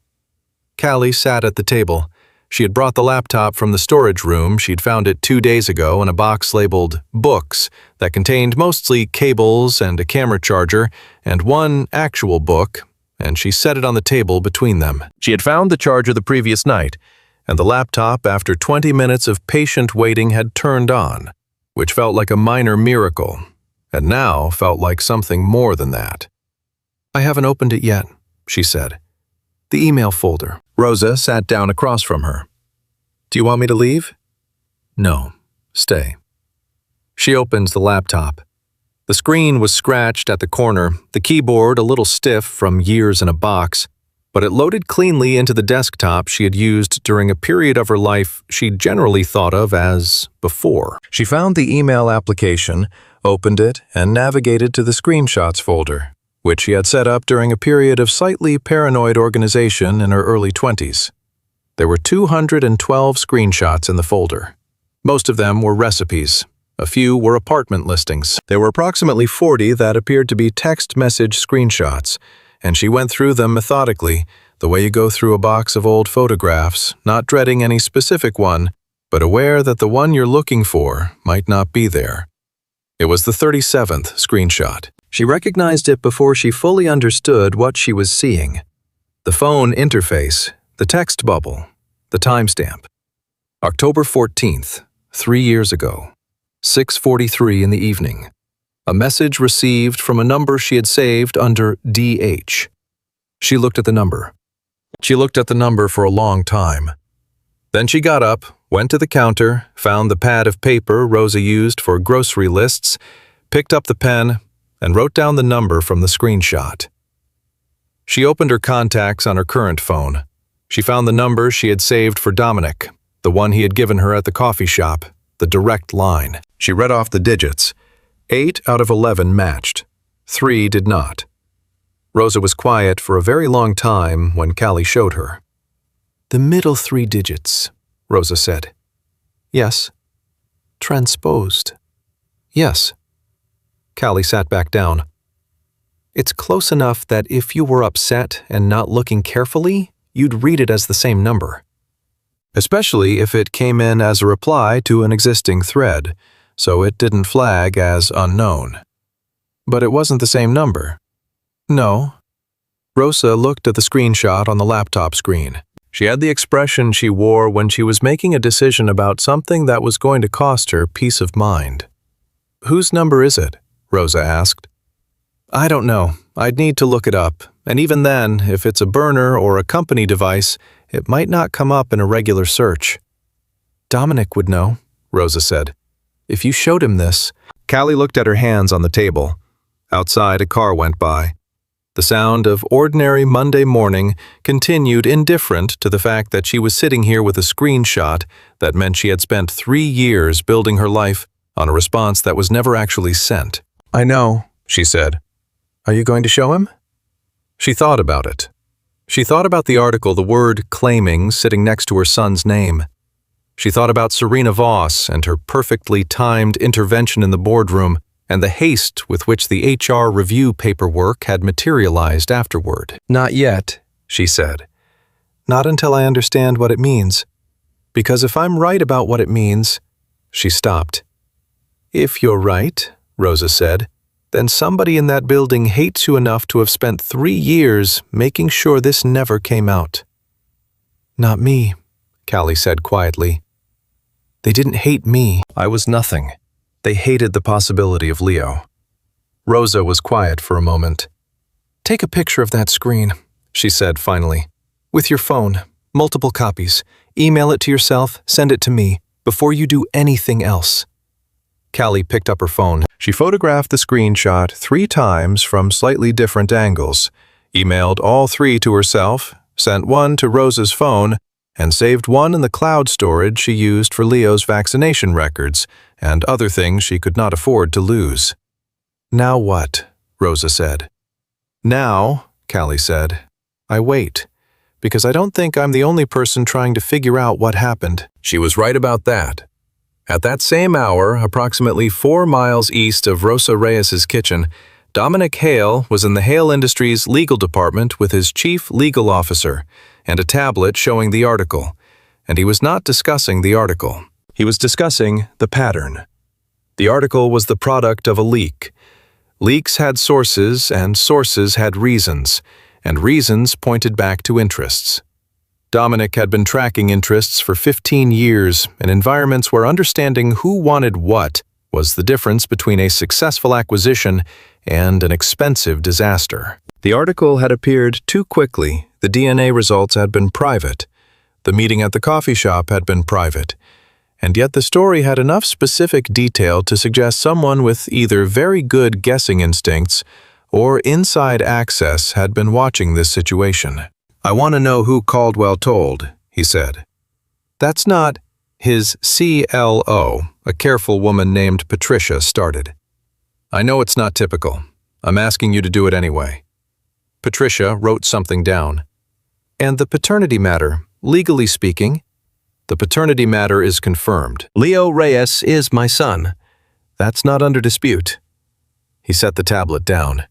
Callie sat at the table. She had brought the laptop from the storage room. She'd found it 2 days ago in a box labeled Books that contained mostly cables and a camera charger and one actual book, and she set it on the table between them. She had found the charger the previous night, and the laptop, after 20 minutes of patient waiting, had turned on, which felt like a minor miracle, and now felt like something more than that. "I haven't opened it yet," she said. "The email folder." Rosa sat down across from her. "Do you want me to leave?" "No, stay." She opened the laptop. The screen was scratched at the corner, the keyboard a little stiff from years in a box, but it loaded cleanly into the desktop she had used during a period of her life she generally thought of as before. She found the email application, opened it, and navigated to the screenshots folder, which she had set up during a period of slightly paranoid organization in her early 20s. There were 212 screenshots in the folder. Most of them were recipes, A few were apartment listings. There were approximately 40 that appeared to be text message screenshots, and she went through them methodically, the way you go through a box of old photographs, not dreading any specific one, but aware that the one you're looking for might not be there. It was the 37th screenshot. She recognized it before she fully understood what she was seeing. The phone interface, the text bubble, the timestamp. October 14th, 3 years ago, 6:43 in the evening. A message received from a number she had saved under DH. She looked at the number. She looked at the number for a long time. Then she got up, went to the counter, found the pad of paper Rosa used for grocery lists, picked up the pen, and wrote down the number from the screenshot. She opened her contacts on her current phone. She found the number she had saved for Dominic, the one he had given her at the coffee shop, the direct line. She read off the digits. 8 out of 11 matched. 3 did not. Rosa was quiet for a very long time when Callie showed her. "The middle 3 digits," Rosa said. "Yes." "Transposed." "Yes." Callie sat back down. "It's close enough that if you were upset and not looking carefully, you'd read it as the same number. Especially if it came in as a reply to an existing thread, so it didn't flag as unknown. But it wasn't the same number." "No." Rosa looked at the screenshot on the laptop screen. She had the expression she wore when she was making a decision about something that was going to cost her peace of mind. "Whose number is it?" Rosa asked. "I don't know. I'd need to look it up, and even then, if it's a burner or a company device, it might not come up in a regular search." "Dominic would know," Rosa said. "If you showed him this." Callie looked at her hands on the table. Outside, a car went by. The sound of ordinary Monday morning continued indifferent to the fact that she was sitting here with a screenshot that meant she had spent 3 years building her life on a response that was never actually sent. "I know," she said. "Are you going to show him?" She thought about it. She thought about the article the word claiming sitting next to her son's name. She thought about Serena Voss and her perfectly timed intervention in the boardroom and the haste with which the HR review paperwork had materialized afterward. "Not yet," she said. "Not until I understand what it means. Because if I'm right about what it means—" She stopped. "If you're right," Rosa said, "then somebody in that building hates you enough to have spent 3 years making sure this never came out." "Not me," Callie said quietly. "They didn't hate me. I was nothing. They hated the possibility of Leo." Rosa was quiet for a moment. "Take a picture of that screen," she said finally. "With your phone, multiple copies. Email it to yourself, send it to me, before you do anything else." Callie picked up her phone. She photographed the screenshot 3 times from slightly different angles, emailed all 3 to herself, sent one to Rosa's phone, and saved one in the cloud storage she used for Leo's vaccination records and other things she could not afford to lose. "Now what?" Rosa said. "Now," Callie said, "I wait, because I don't think I'm the only person trying to figure out what happened." She was right about that. At that same hour, approximately 4 miles east of Rosa Reyes's kitchen, Dominic Hale was in the Hale Industries legal department with his chief legal officer and a tablet showing the article, and he was not discussing the article. He was discussing the pattern. The article was the product of a leak. Leaks had sources, and sources had reasons, and reasons pointed back to interests. Dominic had been tracking interests for 15 years in environments where understanding who wanted what was the difference between a successful acquisition and an expensive disaster. The article had appeared too quickly. The DNA results had been private. The meeting at the coffee shop had been private. And yet the story had enough specific detail to suggest someone with either very good guessing instincts or inside access had been watching this situation. "I want to know who Caldwell told," he said. "That's not—" His CLO, a careful woman named Patricia, started. "I know it's not typical. I'm asking you to do it anyway." Patricia wrote something down. "And the paternity matter, legally speaking?" "The paternity matter is confirmed. Leo Reyes is my son. That's not under dispute. He set the tablet down.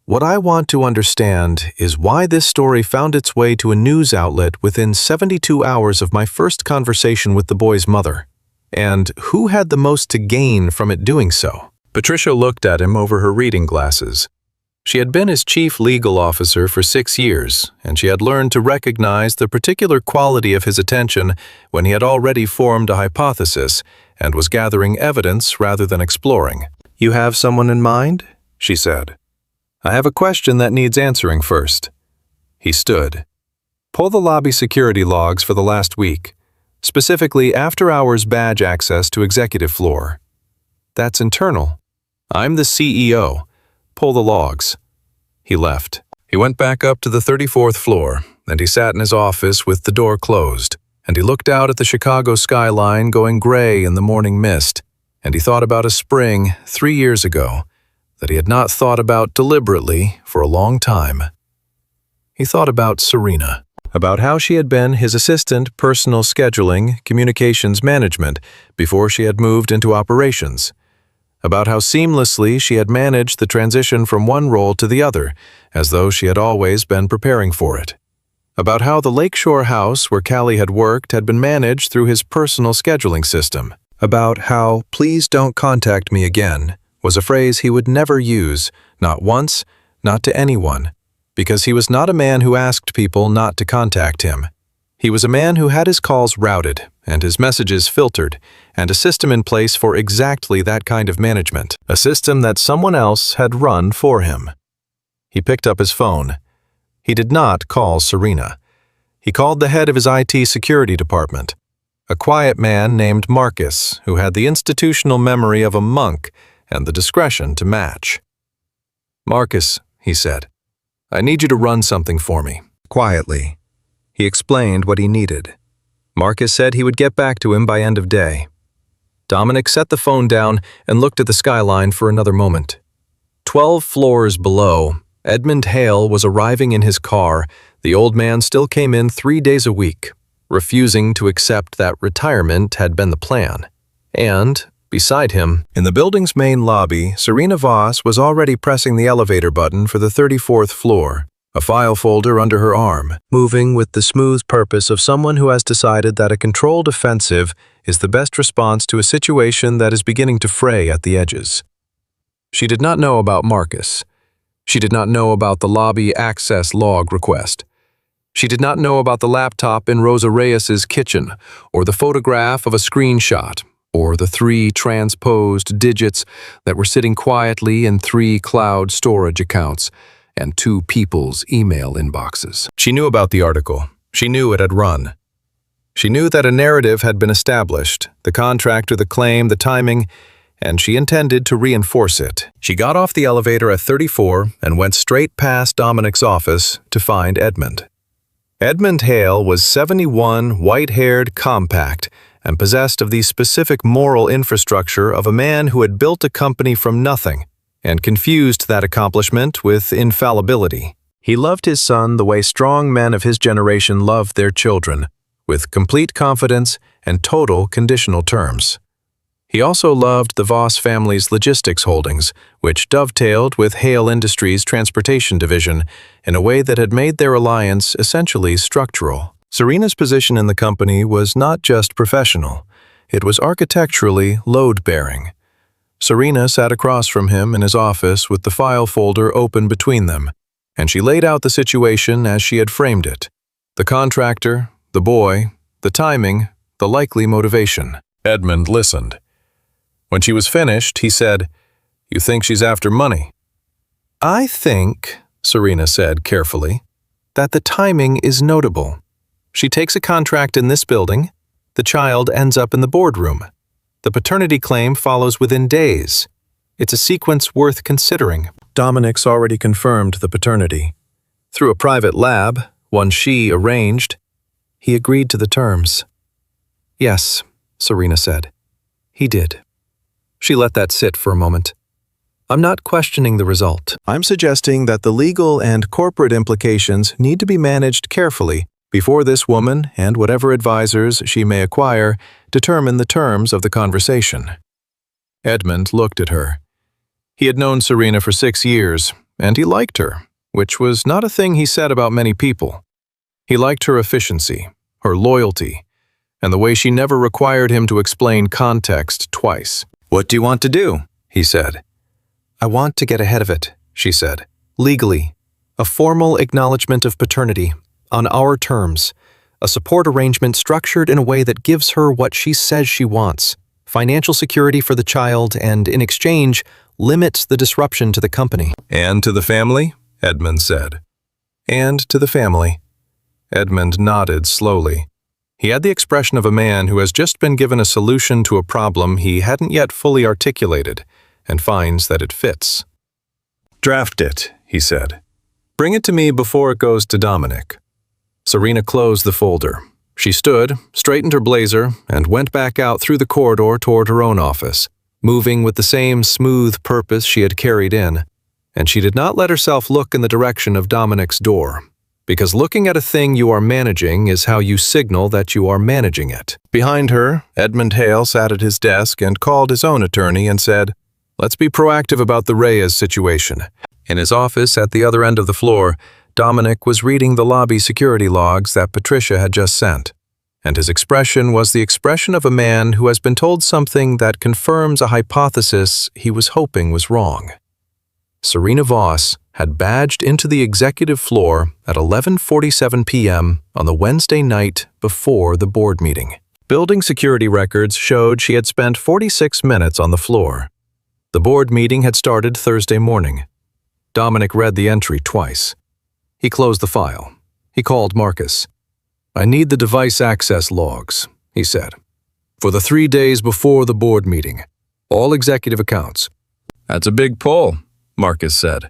What I want to understand is why this story found its way to a news outlet within 72 hours of my first conversation with the boy's mother, and who had the most to gain from it doing so. Patricia looked at him over her reading glasses. She had been his chief legal officer for 6 years, and she had learned to recognize the particular quality of his attention when he had already formed a hypothesis and was gathering evidence rather than exploring. "You have someone in mind?" she said. "I have a question that needs answering first." He stood. "Pull the lobby security logs for the last week, specifically after-hours badge access to executive floor." "That's internal." "I'm the CEO. Pull the logs." He left. He went back up to the 34th floor, and he sat in his office with the door closed, and he looked out at the Chicago skyline going gray in the morning mist, and he thought about a spring 3 years ago that he had not thought about deliberately for a long time. He thought about Serena, about how she had been his assistant personal scheduling, communications management before she had moved into operations, about how seamlessly she had managed the transition from one role to the other, as though she had always been preparing for it, about how the Lakeshore house where Callie had worked had been managed through his personal scheduling system, about how "please don't contact me again" was a phrase he would never use, not once, not to anyone, because he was not a man who asked people not to contact him. He was a man who had his calls routed and his messages filtered, and a system in place for exactly that kind of management, a system that someone else had run for him. He picked up his phone. He did not call Serena. He called the head of his IT security department, a quiet man named Marcus who had the institutional memory of a monk and the discretion to match. "Marcus," he said, "I need you to run something for me." Quietly, he explained what he needed. Marcus said he would get back to him by end of day. Dominic set the phone down and looked at the skyline for another moment. 12 floors below, Edmund Hale was arriving in his car. The old man still came in 3 days a week, refusing to accept that retirement had been the plan. And beside him, in the building's main lobby, Serena Voss was already pressing the elevator button for the 34th floor, a file folder under her arm, moving with the smooth purpose of someone who has decided that a controlled offensive is the best response to a situation that is beginning to fray at the edges. She did not know about Marcus. She did not know about the lobby access log request. She did not know about the laptop in Rosa Reyes's kitchen, or the photograph of a screenshot, or the 3 transposed digits that were sitting quietly in 3 cloud storage accounts and 2 people's email inboxes. She knew about the article. She knew it had run. She knew that a narrative had been established, the contractor, the claim, the timing, and she intended to reinforce it. She got off the elevator at 34 and went straight past Dominic's office to find Edmund. Edmund Hale was 71, white-haired, compact, and possessed of the specific moral infrastructure of a man who had built a company from nothing and confused that accomplishment with infallibility. He loved his son the way strong men of his generation loved their children, with complete confidence and total conditional terms. He also loved the Voss family's logistics holdings, which dovetailed with Hale Industries' transportation division in a way that had made their alliance essentially structural. Serena's position in the company was not just professional, it was architecturally load-bearing. Serena sat across from him in his office with the file folder open between them, and she laid out the situation as she had framed it. The contractor, the boy, the timing, the likely motivation. Edmund listened. When she was finished, he said, "You think she's after money?" "I think," Serena said carefully, "that the timing is notable. She takes a contract in this building. The child ends up in the boardroom. The paternity claim follows within days. It's a sequence worth considering." Dominic's already confirmed the paternity. Through a private lab, one she arranged, he agreed to the terms. "Yes," Serena said. "He did." She let that sit for a moment. "I'm not questioning the result. I'm suggesting that the legal and corporate implications need to be managed carefully before this woman and whatever advisors she may acquire determine the terms of the conversation." Edmund looked at her. He had known Serena for 6 years, and he liked her, which was not a thing he said about many people. He liked her efficiency, her loyalty, and the way she never required him to explain context twice. "What do you want to do?" he said. "I want to get ahead of it," she said. "Legally. A formal acknowledgement of paternity, on our terms. A support arrangement structured in a way that gives her what she says she wants. Financial security for the child and, in exchange, limits the disruption to the company." "And to the family?" Edmund said. "And to the family." Edmund nodded slowly. He had the expression of a man who has just been given a solution to a problem he hadn't yet fully articulated, and finds that it fits. "Draft it," he said. "Bring it to me before it goes to Dominic." Serena closed the folder. She stood, straightened her blazer, and went back out through the corridor toward her own office, moving with the same smooth purpose she had carried in, and she did not let herself look in the direction of Dominic's door, because looking at a thing you are managing is how you signal that you are managing it. Behind her, Edmund Hale sat at his desk and called his own attorney and said, "Let's be proactive about the Reyes situation." In his office at the other end of the floor, Dominic was reading the lobby security logs that Patricia had just sent, and his expression was the expression of a man who has been told something that confirms a hypothesis he was hoping was wrong. Serena Voss had badged into the executive floor at 11:47 p.m. on the Wednesday night before the board meeting. Building security records showed she had spent 46 minutes on the floor. The board meeting had started Thursday morning. Dominic read the entry twice. He closed the file. He called Marcus. "I need the device access logs," he said, "for the 3 days before the board meeting. All executive accounts." "That's a big pull," Marcus said.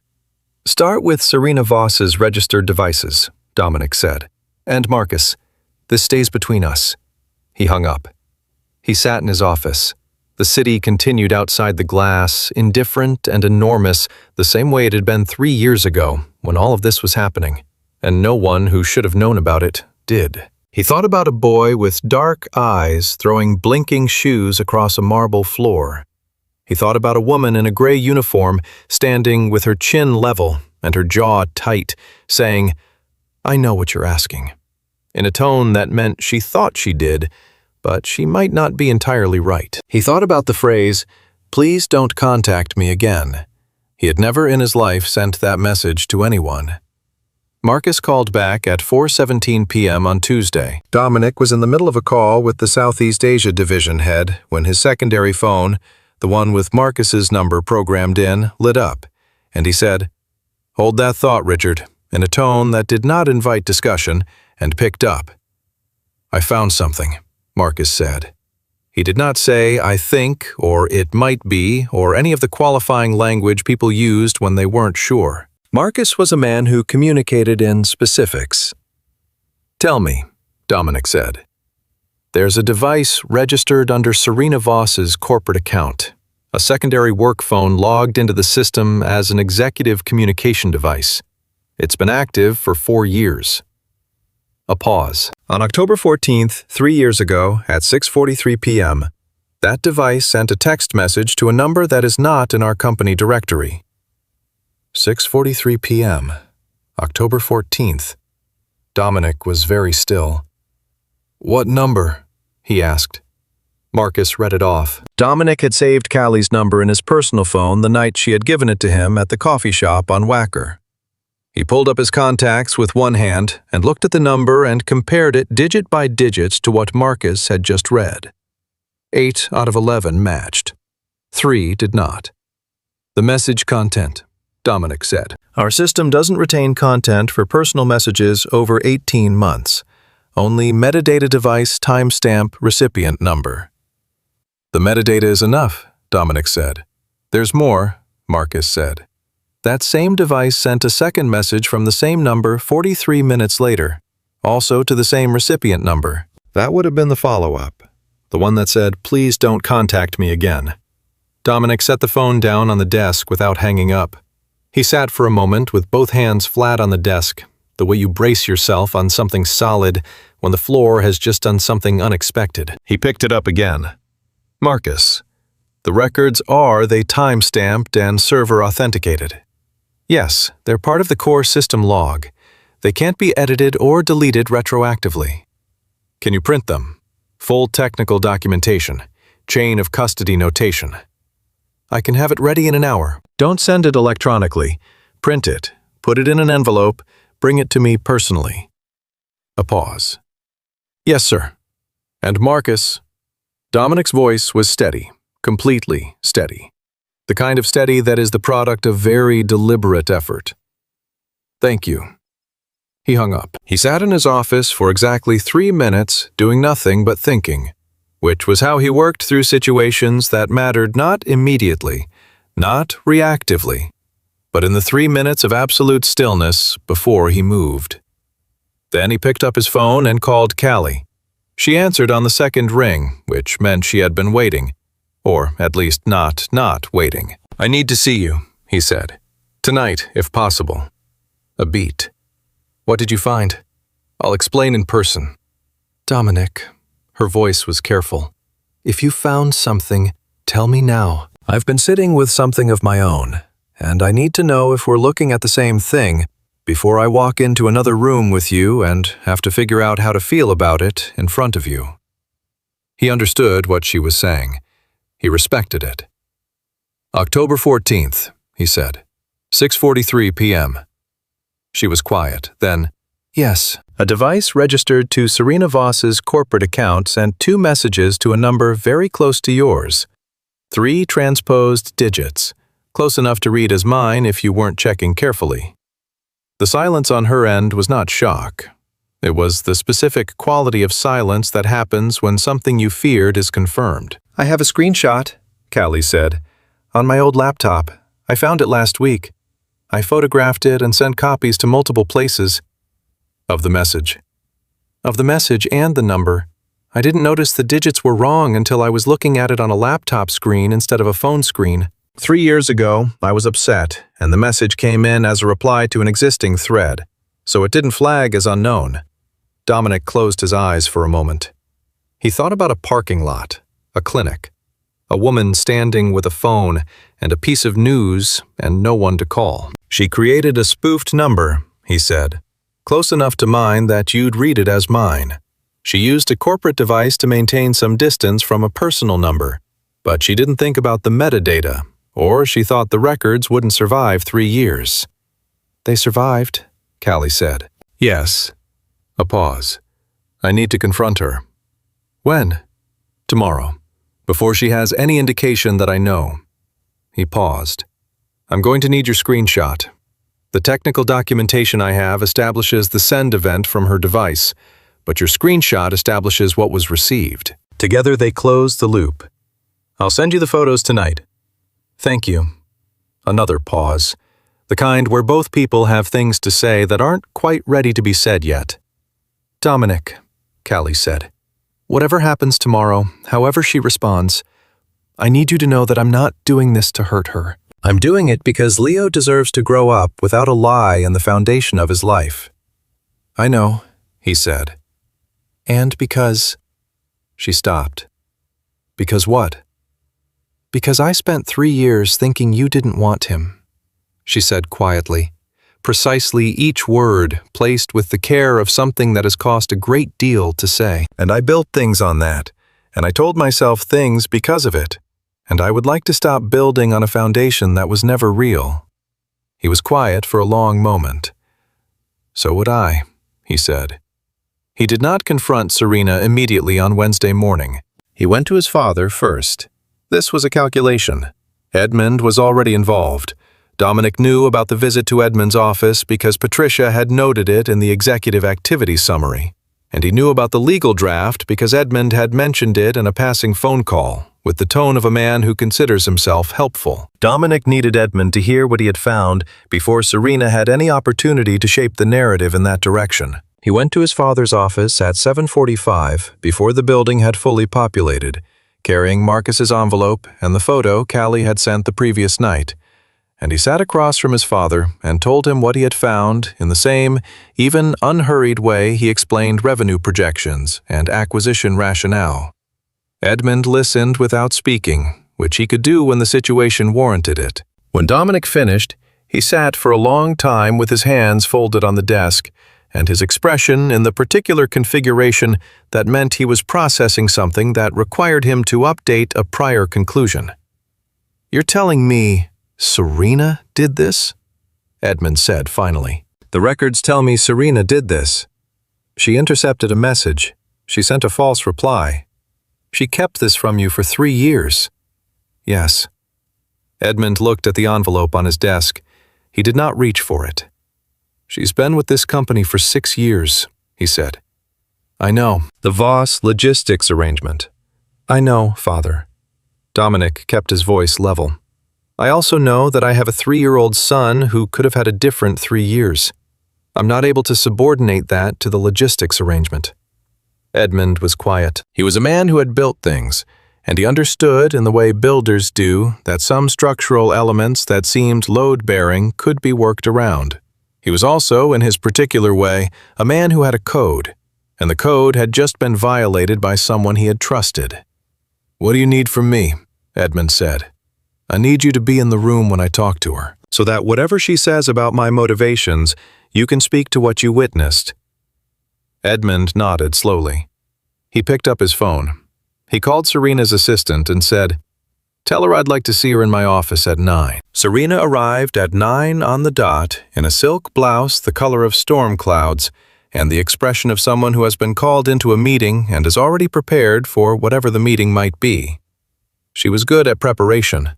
"Start with Serena Voss's registered devices," Dominic said. "And Marcus, this stays between us." He hung up. He sat in his office. The city continued outside the glass, indifferent and enormous, the same way it had been 3 years ago when all of this was happening, and no one who should have known about it did. He thought about a boy with dark eyes throwing blinking shoes across a marble floor. He thought about a woman in a gray uniform standing with her chin level and her jaw tight, saying, "I know what you're asking," in a tone that meant she thought she did, but she might not be entirely right. He thought about the phrase, "Please don't contact me again." He had never in his life sent that message to anyone. Marcus called back at 4:17 p.m. on Tuesday. Dominic was in the middle of a call with the Southeast Asia division head when his secondary phone, the one with Marcus's number programmed in, lit up, and he said, "Hold that thought, Richard," in a tone that did not invite discussion, and picked up. "I found something," Marcus said. He did not say, "I think," or "it might be," or any of the qualifying language people used when they weren't sure. Marcus was a man who communicated in specifics. "Tell me," Dominic said. "There's a device registered under Serena Voss's corporate account, a secondary work phone logged into the system as an executive communication device. It's been active for 4 years. A pause. On October 14th, 3 years ago, at 6:43 p.m., that device sent a text message to a number that is not in our company directory. 6:43 p.m., October 14th. Dominic was very still. "What number?" he asked. Marcus read it off. Dominic had saved Callie's number in his personal phone the night she had given it to him at the coffee shop on Wacker. He pulled up his contacts with one hand and looked at the number and compared it digit by digit to what Marcus had just read. 8 out of 11 matched. 3 did not. "The message content," Dominic said. "Our system doesn't retain content for personal messages over 18 months. Only metadata device timestamp recipient number." "The metadata is enough," Dominic said. "There's more," Marcus said. That same device sent a second message from the same number 43 minutes later, also to the same recipient number. That would have been the follow-up, the one that said, "Please don't contact me again." Dominic set the phone down on the desk without hanging up. He sat for a moment with both hands flat on the desk, the way you brace yourself on something solid when the floor has just done something unexpected. He picked it up again. "Marcus, The records are they time-stamped and server-authenticated. Yes, they're part of the core system log. They can't be edited or deleted retroactively. Can you print them? Full technical documentation, chain of custody notation. I can have it ready in an hour. Don't send it electronically. Print it, put it in an envelope, bring it to me personally. A pause. Yes, sir. And Marcus? Dominic's voice was steady, completely steady. The kind of steady that is the product of very deliberate effort. Thank you. He hung up. He sat in his office for exactly 3 minutes, doing nothing but thinking, which was how he worked through situations that mattered not immediately, not reactively, but in the 3 minutes of absolute stillness before he moved. Then he picked up his phone and called Callie. She answered on the second ring, which meant she had been waiting, or at least not waiting. I need to see you, he said. Tonight, if possible. A beat. What did you find? I'll explain in person. Dominic, her voice was careful. If you found something, tell me now. I've been sitting with something of my own, and I need to know if we're looking at the same thing before I walk into another room with you and have to figure out how to feel about it in front of you. He understood what she was saying. He respected it. October 14th, he said. 6:43 p.m. She was quiet. Then, yes, a device registered to Serena Voss's corporate account sent 2 messages to a number very close to yours. 3 transposed digits, close enough to read as mine if you weren't checking carefully. The silence on her end was not shock. It was the specific quality of silence that happens when something you feared is confirmed. I have a screenshot, Callie said, on my old laptop. I found it last week. I photographed it and sent copies to multiple places. Of the message. Of the message and the number. I didn't notice the digits were wrong until I was looking at it on a laptop screen instead of a phone screen. 3 years ago, I was upset, and the message came in as a reply to an existing thread, so it didn't flag as unknown. Dominic closed his eyes for a moment. He thought about a parking lot, a clinic, a woman standing with a phone and a piece of news and no one to call. She created a spoofed number, he said, close enough to mine that you'd read it as mine. She used a corporate device to maintain some distance from a personal number, but she didn't think about the metadata, or she thought the records wouldn't survive 3 years. They survived, Callie said. Yes. A pause. I need to confront her. When? Tomorrow, before she has any indication that I know. He paused. I'm going to need your screenshot. The technical documentation I have establishes the send event from her device, but your screenshot establishes what was received. Together they close the loop. I'll send you the photos tonight. Thank you. Another pause. The kind where both people have things to say that aren't quite ready to be said yet. Dominic, Callie said. Whatever happens tomorrow, however she responds, I need you to know that I'm not doing this to hurt her. I'm doing it because Leo deserves to grow up without a lie in the foundation of his life. I know, he said. And because... She stopped. Because what? Because I spent 3 years thinking you didn't want him, she said quietly, precisely each word placed with the care of something that has cost a great deal to say. And I built things on that, and I told myself things because of it, and I would like to stop building on a foundation that was never real. He was quiet for a long moment. So would I, he said. He did not confront Serena immediately on Wednesday morning. He went to his father first. This was a calculation. Edmund was already involved. Dominic knew about the visit to Edmund's office because Patricia had noted it in the executive activity summary. And he knew about the legal draft because Edmund had mentioned it in a passing phone call, with the tone of a man who considers himself helpful. Dominic needed Edmund to hear what he had found before Serena had any opportunity to shape the narrative in that direction. He went to his father's office at 7:45 before the building had fully populated, carrying Marcus's envelope and the photo Callie had sent the previous night. And he sat across from his father and told him what he had found in the same, even unhurried way he explained revenue projections and acquisition rationale. Edmund listened without speaking, which he could do when the situation warranted it. When Dominic finished, he sat for a long time with his hands folded on the desk, and his expression in the particular configuration that meant he was processing something that required him to update a prior conclusion. "You're telling me Serena did this?" Edmund said finally. "The records tell me Serena did this. She intercepted a message. She sent a false reply. She kept this from you for 3 years." "Yes." Edmund looked at the envelope on his desk. He did not reach for it. "She's been with this company for 6 years, he said. "I know. The Voss logistics arrangement." "I know, Father." Dominic kept his voice level. "I also know that I have a 3-year-old son who could have had a different 3 years. I'm not able to subordinate that to the logistics arrangement." Edmund was quiet. He was a man who had built things, and he understood in the way builders do that some structural elements that seemed load-bearing could be worked around. He was also, in his particular way, a man who had a code, and the code had just been violated by someone he had trusted. "What do you need from me?" Edmund said. "I need you to be in the room when I talk to her, so that whatever she says about my motivations, you can speak to what you witnessed." Edmund nodded slowly. He picked up his phone. He called Serena's assistant and said, "Tell her I'd like to see her in my office at 9. Serena arrived at 9 on the dot in a silk blouse the color of storm clouds and the expression of someone who has been called into a meeting and is already prepared for whatever the meeting might be. She was good at preparation.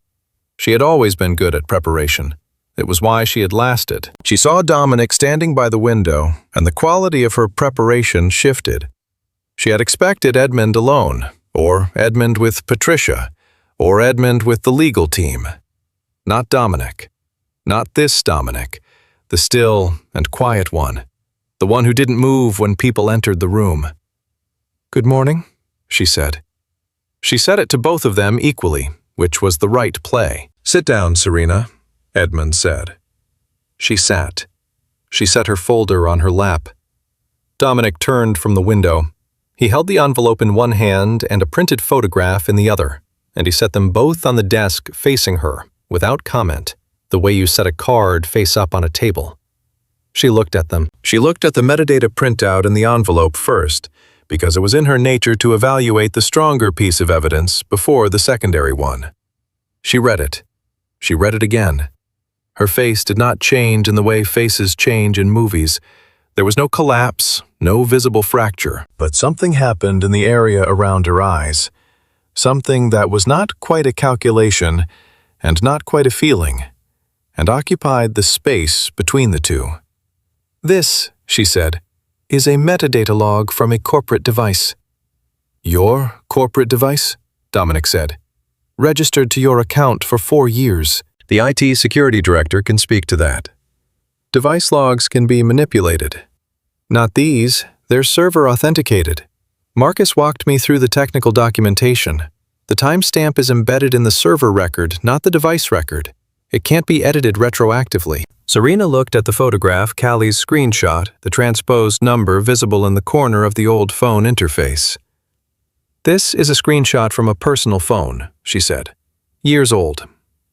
She had always been good at preparation. It was why she had lasted. She saw Dominic standing by the window, and the quality of her preparation shifted. She had expected Edmund alone, or Edmund with Patricia, or Edmund with the legal team. Not Dominic. Not this Dominic, the still and quiet one, the one who didn't move when people entered the room. "Good morning," she said. She said it to both of them equally, which was the right play. "Sit down, Serena," Edmund said. She sat. She set her folder on her lap. Dominic turned from the window. He held the envelope in one hand and a printed photograph in the other, and he set them both on the desk facing her, without comment, the way you set a card face up on a table. She looked at them. She looked at the metadata printout in the envelope first, because it was in her nature to evaluate the stronger piece of evidence before the secondary one. She read it. She read it again. Her face did not change in the way faces change in movies. There was no collapse, no visible fracture, but something happened in the area around her eyes. Something that was not quite a calculation and not quite a feeling, and occupied the space between the two. "This," she said, "is a metadata log from a corporate device." "Your corporate device?" Dominic said. "Registered to your account for 4 years. The IT security director can speak to that. Device logs can be manipulated. Not these, they're server authenticated. Marcus walked me through the technical documentation. The timestamp is embedded in the server record, not the device record. It can't be edited retroactively." Serena looked at the photograph, Callie's screenshot, the transposed number visible in the corner of the old phone interface. "This is a screenshot from a personal phone," she said. "Years old.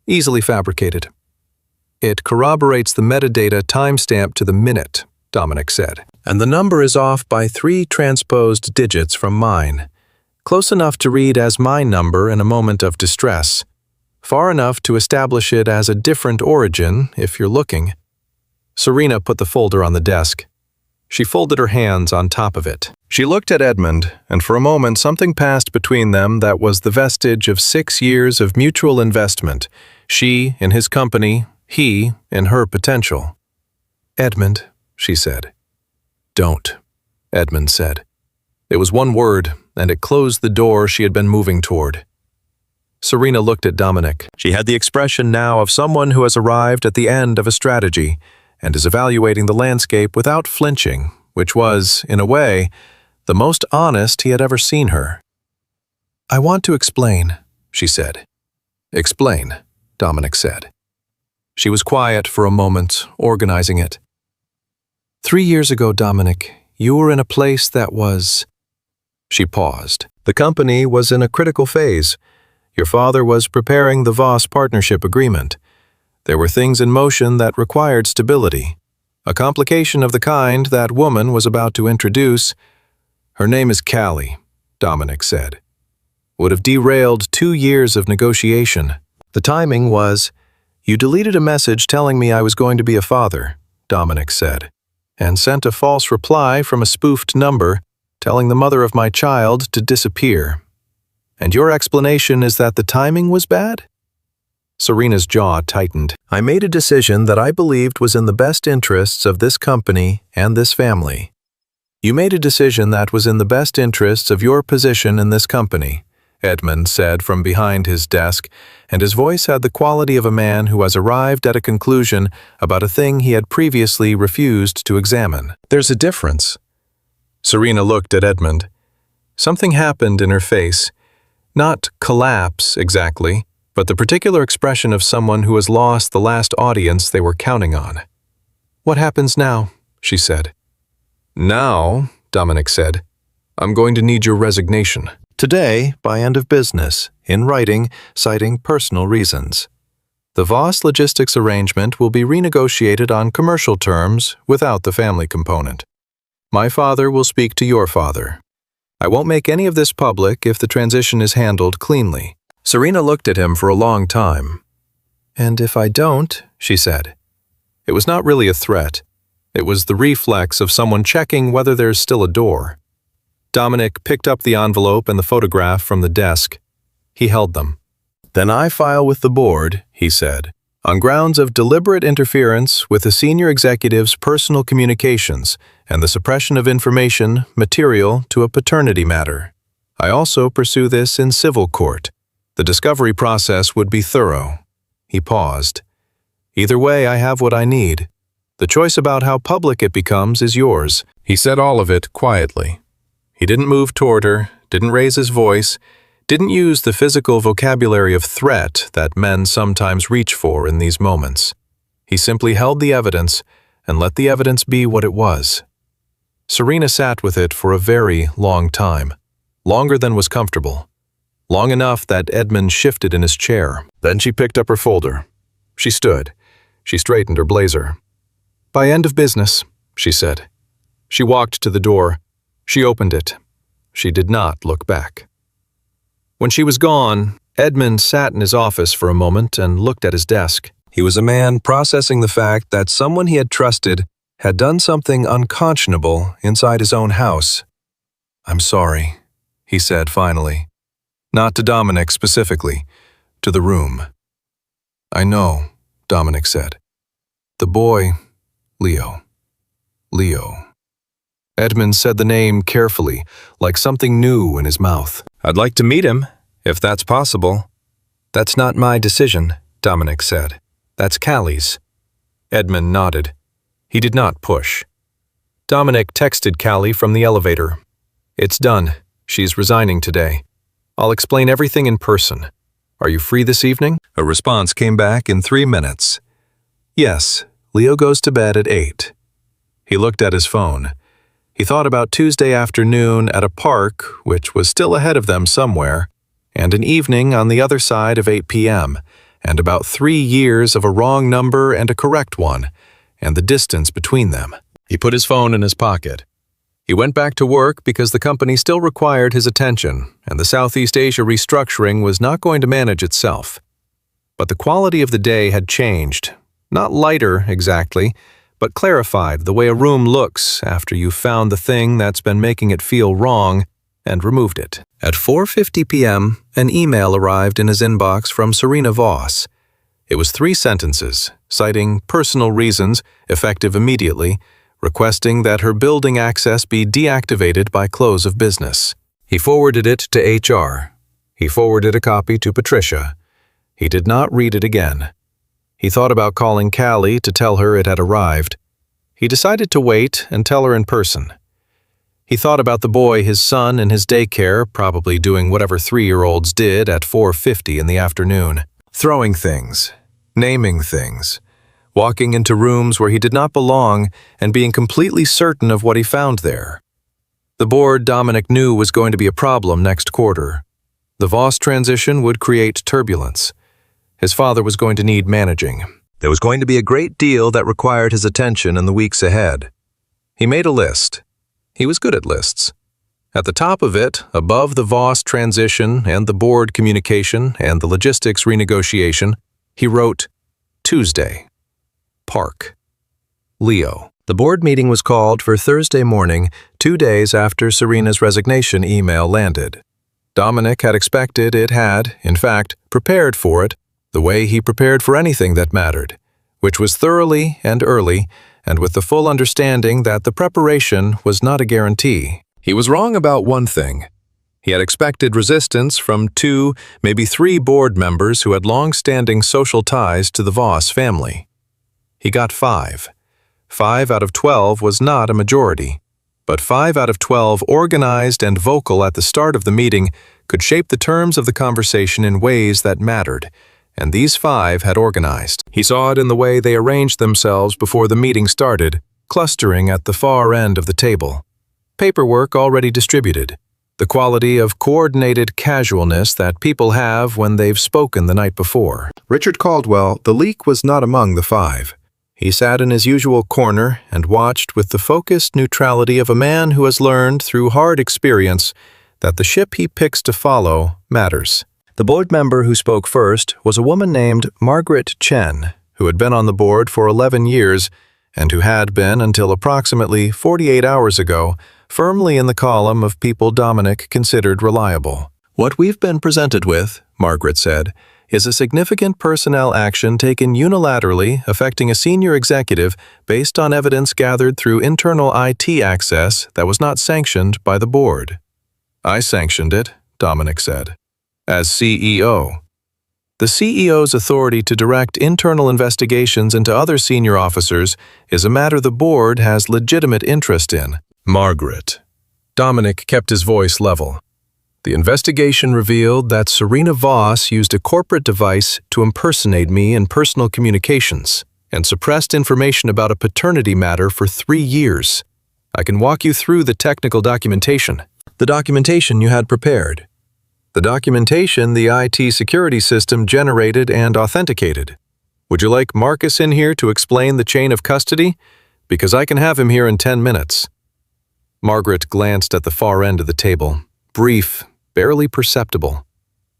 Easily fabricated." "It corroborates the metadata timestamp to the minute," Dominic said. "And the number is off by 3 transposed digits from mine. Close enough to read as my number in a moment of distress. Far enough to establish it as a different origin, if you're looking." Serena put the folder on the desk. She folded her hands on top of it. She looked at Edmund, and for a moment something passed between them that was the vestige of 6 years of mutual investment, she in his company, he in her potential. "Edmund," she said. "Don't," Edmund said. It was one word, and it closed the door she had been moving toward. Serena looked at Dominic. She had the expression now of someone who has arrived at the end of a strategy and is evaluating the landscape without flinching, which was, in a way, the most honest he had ever seen her. "I want to explain," she said. "Explain," Dominic said. She was quiet for a moment, organizing it. 3 years ago, Dominic, you were in a place that was..." She paused. The company was in a critical phase. Your father was preparing the Voss partnership agreement. There were things in motion that required stability. A complication of the kind that woman was about to introduce, her name is Callie, Dominic said, would have derailed 2 years of negotiation. The timing was, you deleted a message telling me I was going to be a father, Dominic said, and sent a false reply from a spoofed number telling the mother of my child to disappear. And your explanation is that the timing was bad? Serena's jaw tightened. I made a decision that I believed was in the best interests of this company and this family. You made a decision that was in the best interests of your position in this company, Edmund said from behind his desk, and his voice had the quality of a man who has arrived at a conclusion about a thing he had previously refused to examine. There's a difference. Serena looked at Edmund. Something happened in her face. Not collapse, exactly, but the particular expression of someone who has lost the last audience they were counting on. What happens now? She said. Now, Dominic said, I'm going to need your resignation. Today, by end of business, in writing, citing personal reasons. The Voss logistics arrangement will be renegotiated on commercial terms without the family component. My father will speak to your father. I won't make any of this public if the transition is handled cleanly. Serena looked at him for a long time. And if I don't, she said. It was not really a threat. It was the reflex of someone checking whether there's still a door. Dominic picked up the envelope and the photograph from the desk. He held them. Then I file with the board, he said, on grounds of deliberate interference with the senior executive's personal communications and the suppression of information material to a paternity matter. I also pursue this in civil court. The discovery process would be thorough. He paused. Either way, I have what I need. The choice about how public it becomes is yours. He said all of it quietly. He didn't move toward her, didn't raise his voice, didn't use the physical vocabulary of threat that men sometimes reach for in these moments. He simply held the evidence and let the evidence be what it was. Serena sat with it for a very long time, longer than was comfortable, long enough that Edmund shifted in his chair. Then she picked up her folder. She stood. She straightened her blazer. By end of business, she said. She walked to the door. She opened it. She did not look back. When she was gone, Edmund sat in his office for a moment and looked at his desk. He was a man processing the fact that someone he had trusted had done something unconscionable inside his own house. I'm sorry, he said finally. Not to Dominic specifically, to the room. I know, Dominic said. The boy, Leo. Edmund said the name carefully, like something new in his mouth. I'd like to meet him, if that's possible. That's not my decision, Dominic said. That's Callie's. Edmund nodded. He did not push. Dominic texted Callie from the elevator. It's done. She's resigning today. I'll explain everything in person. Are you free this evening? A response came back in 3 minutes. Yes, Leo goes to bed at 8. He looked at his phone. He thought about Tuesday afternoon at a park, which was still ahead of them somewhere, and an evening on the other side of 8 p.m., and about 3 years of a wrong number and a correct one, and the distance between them. He put his phone in his pocket. He went back to work because the company still required his attention, and the Southeast Asia restructuring was not going to manage itself. But the quality of the day had changed, not lighter exactly, but clarified the way a room looks after you've found the thing that's been making it feel wrong and removed it. At 4:50 p.m., an email arrived in his inbox from Serena Voss. It was 3 sentences, citing personal reasons, effective immediately, requesting that her building access be deactivated by close of business. He forwarded it to HR. He forwarded a copy to Patricia. He did not read it again. He thought about calling Callie to tell her it had arrived. He decided to wait and tell her in person. He thought about the boy, his son, in his daycare, probably doing whatever 3-year-olds did at 4:50 in the afternoon. Throwing things, naming things, walking into rooms where he did not belong and being completely certain of what he found there. The board Dominic knew was going to be a problem next quarter. The Voss transition would create turbulence. His father was going to need managing. There was going to be a great deal that required his attention in the weeks ahead. He made a list. He was good at lists. At the top of it, above the Voss transition and the board communication and the logistics renegotiation, he wrote, Tuesday, Park, Leo. The board meeting was called for Thursday morning, 2 days after Serena's resignation email landed. Dominic had expected it had, in fact, prepared for it, the way he prepared for anything that mattered, which was thoroughly and early, and with the full understanding that the preparation was not a guarantee. He was wrong about one thing. He had expected resistance from 2, maybe 3 board members who had long-standing social ties to the Voss family. He got 5. 5 out of 12 was not a majority, but 5 out of 12 organized and vocal at the start of the meeting could shape the terms of the conversation in ways that mattered, and these 5 had organized. He saw it in the way they arranged themselves before the meeting started, clustering at the far end of the table. Paperwork already distributed, the quality of coordinated casualness that people have when they've spoken the night before. Richard Caldwell, the leak, was not among the 5. He sat in his usual corner and watched with the focused neutrality of a man who has learned through hard experience that the ship he picks to follow matters. The board member who spoke first was a woman named Margaret Chen, who had been on the board for 11 years and who had been, until approximately 48 hours ago, firmly in the column of people Dominic considered reliable. What we've been presented with, Margaret said, is a significant personnel action taken unilaterally affecting a senior executive based on evidence gathered through internal IT access that was not sanctioned by the board. I sanctioned it, Dominic said, as CEO. The CEO's authority to direct internal investigations into other senior officers is a matter the board has legitimate interest in. Margaret. Dominic kept his voice level. The investigation revealed that Serena Voss used a corporate device to impersonate me in personal communications and suppressed information about a paternity matter for 3 years. I can walk you through the technical documentation. The documentation you had prepared. The documentation the IT security system generated and authenticated. Would you like Marcus in here to explain the chain of custody? Because I can have him here in 10 minutes. Margaret glanced at the far end of the table. Brief, barely perceptible.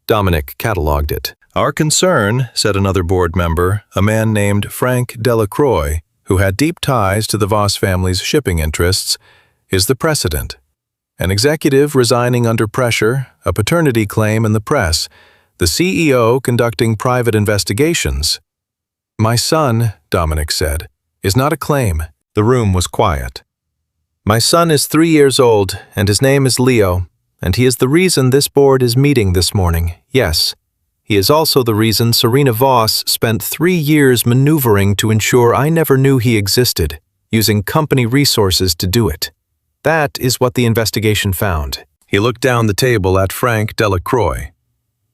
Dominic catalogued it. Our concern, said another board member, a man named Frank Delacroix, who had deep ties to the Voss family's shipping interests, is the precedent. An executive resigning under pressure, a paternity claim in the press, the CEO conducting private investigations. My son, Dominic said, is not a claim. The room was quiet. My son is 3 years old, and his name is Leo, and he is the reason this board is meeting this morning, yes. He is also the reason Serena Voss spent 3 years maneuvering to ensure I never knew he existed, using company resources to do it. That is what the investigation found. He looked down the table at Frank Delacroix.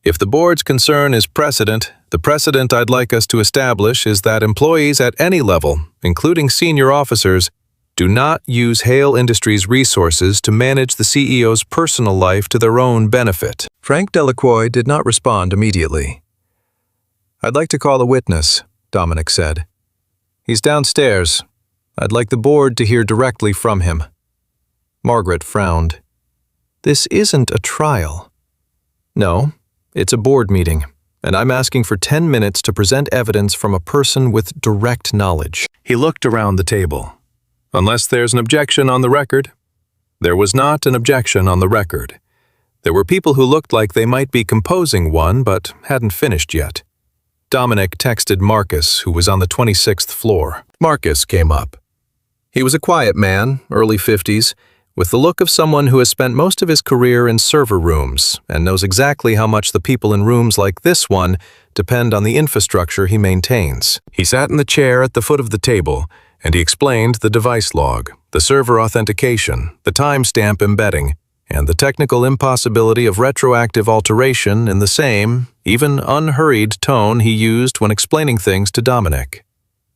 If the board's concern is precedent, the precedent I'd like us to establish is that employees at any level, including senior officers, do not use Hale Industries' resources to manage the CEO's personal life to their own benefit. Frank Delacroix did not respond immediately. I'd like to call a witness, Dominic said. He's downstairs. I'd like the board to hear directly from him. Margaret frowned. This isn't a trial. No, it's a board meeting, and I'm asking for 10 minutes to present evidence from a person with direct knowledge. He looked around the table. Unless there's an objection on the record. There was not an objection on the record. There were people who looked like they might be composing one but hadn't finished yet. Dominic texted Marcus, who was on the 26th floor. Marcus came up. He was a quiet man, early 50s, with the look of someone who has spent most of his career in server rooms and knows exactly how much the people in rooms like this one depend on the infrastructure he maintains. He sat in the chair at the foot of the table, and he explained the device log, the server authentication, the timestamp embedding, and the technical impossibility of retroactive alteration in the same, even unhurried tone he used when explaining things to Dominic.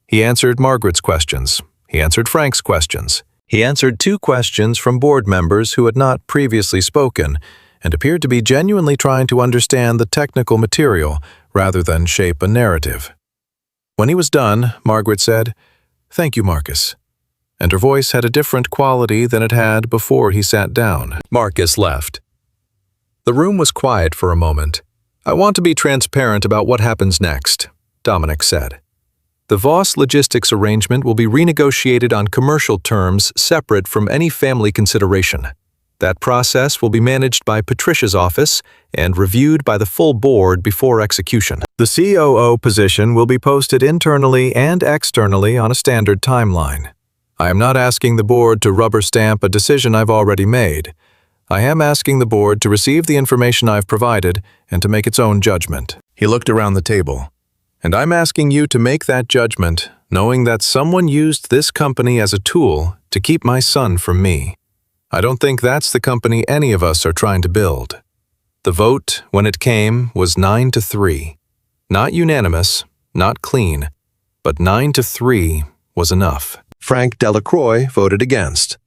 He answered Margaret's questions. He answered Frank's questions. He answered 2 questions from board members who had not previously spoken, and appeared to be genuinely trying to understand the technical material rather than shape a narrative. When he was done, Margaret said, "Thank you, Marcus," and her voice had a different quality than it had before he sat down. Marcus left. The room was quiet for a moment. "I want to be transparent about what happens next," Dominic said. "The Voss logistics arrangement will be renegotiated on commercial terms separate from any family consideration. That process will be managed by Patricia's office and reviewed by the full board before execution. The COO position will be posted internally and externally on a standard timeline. I am not asking the board to rubber stamp a decision I've already made. I am asking the board to receive the information I've provided and to make its own judgment." He looked around the table. "And I'm asking you to make that judgment, knowing that someone used this company as a tool to keep my son from me. I don't think that's the company any of us are trying to build." The vote, when it came, was 9-3. Not unanimous, not clean, but 9-3 was enough. Frank Delacroix voted against.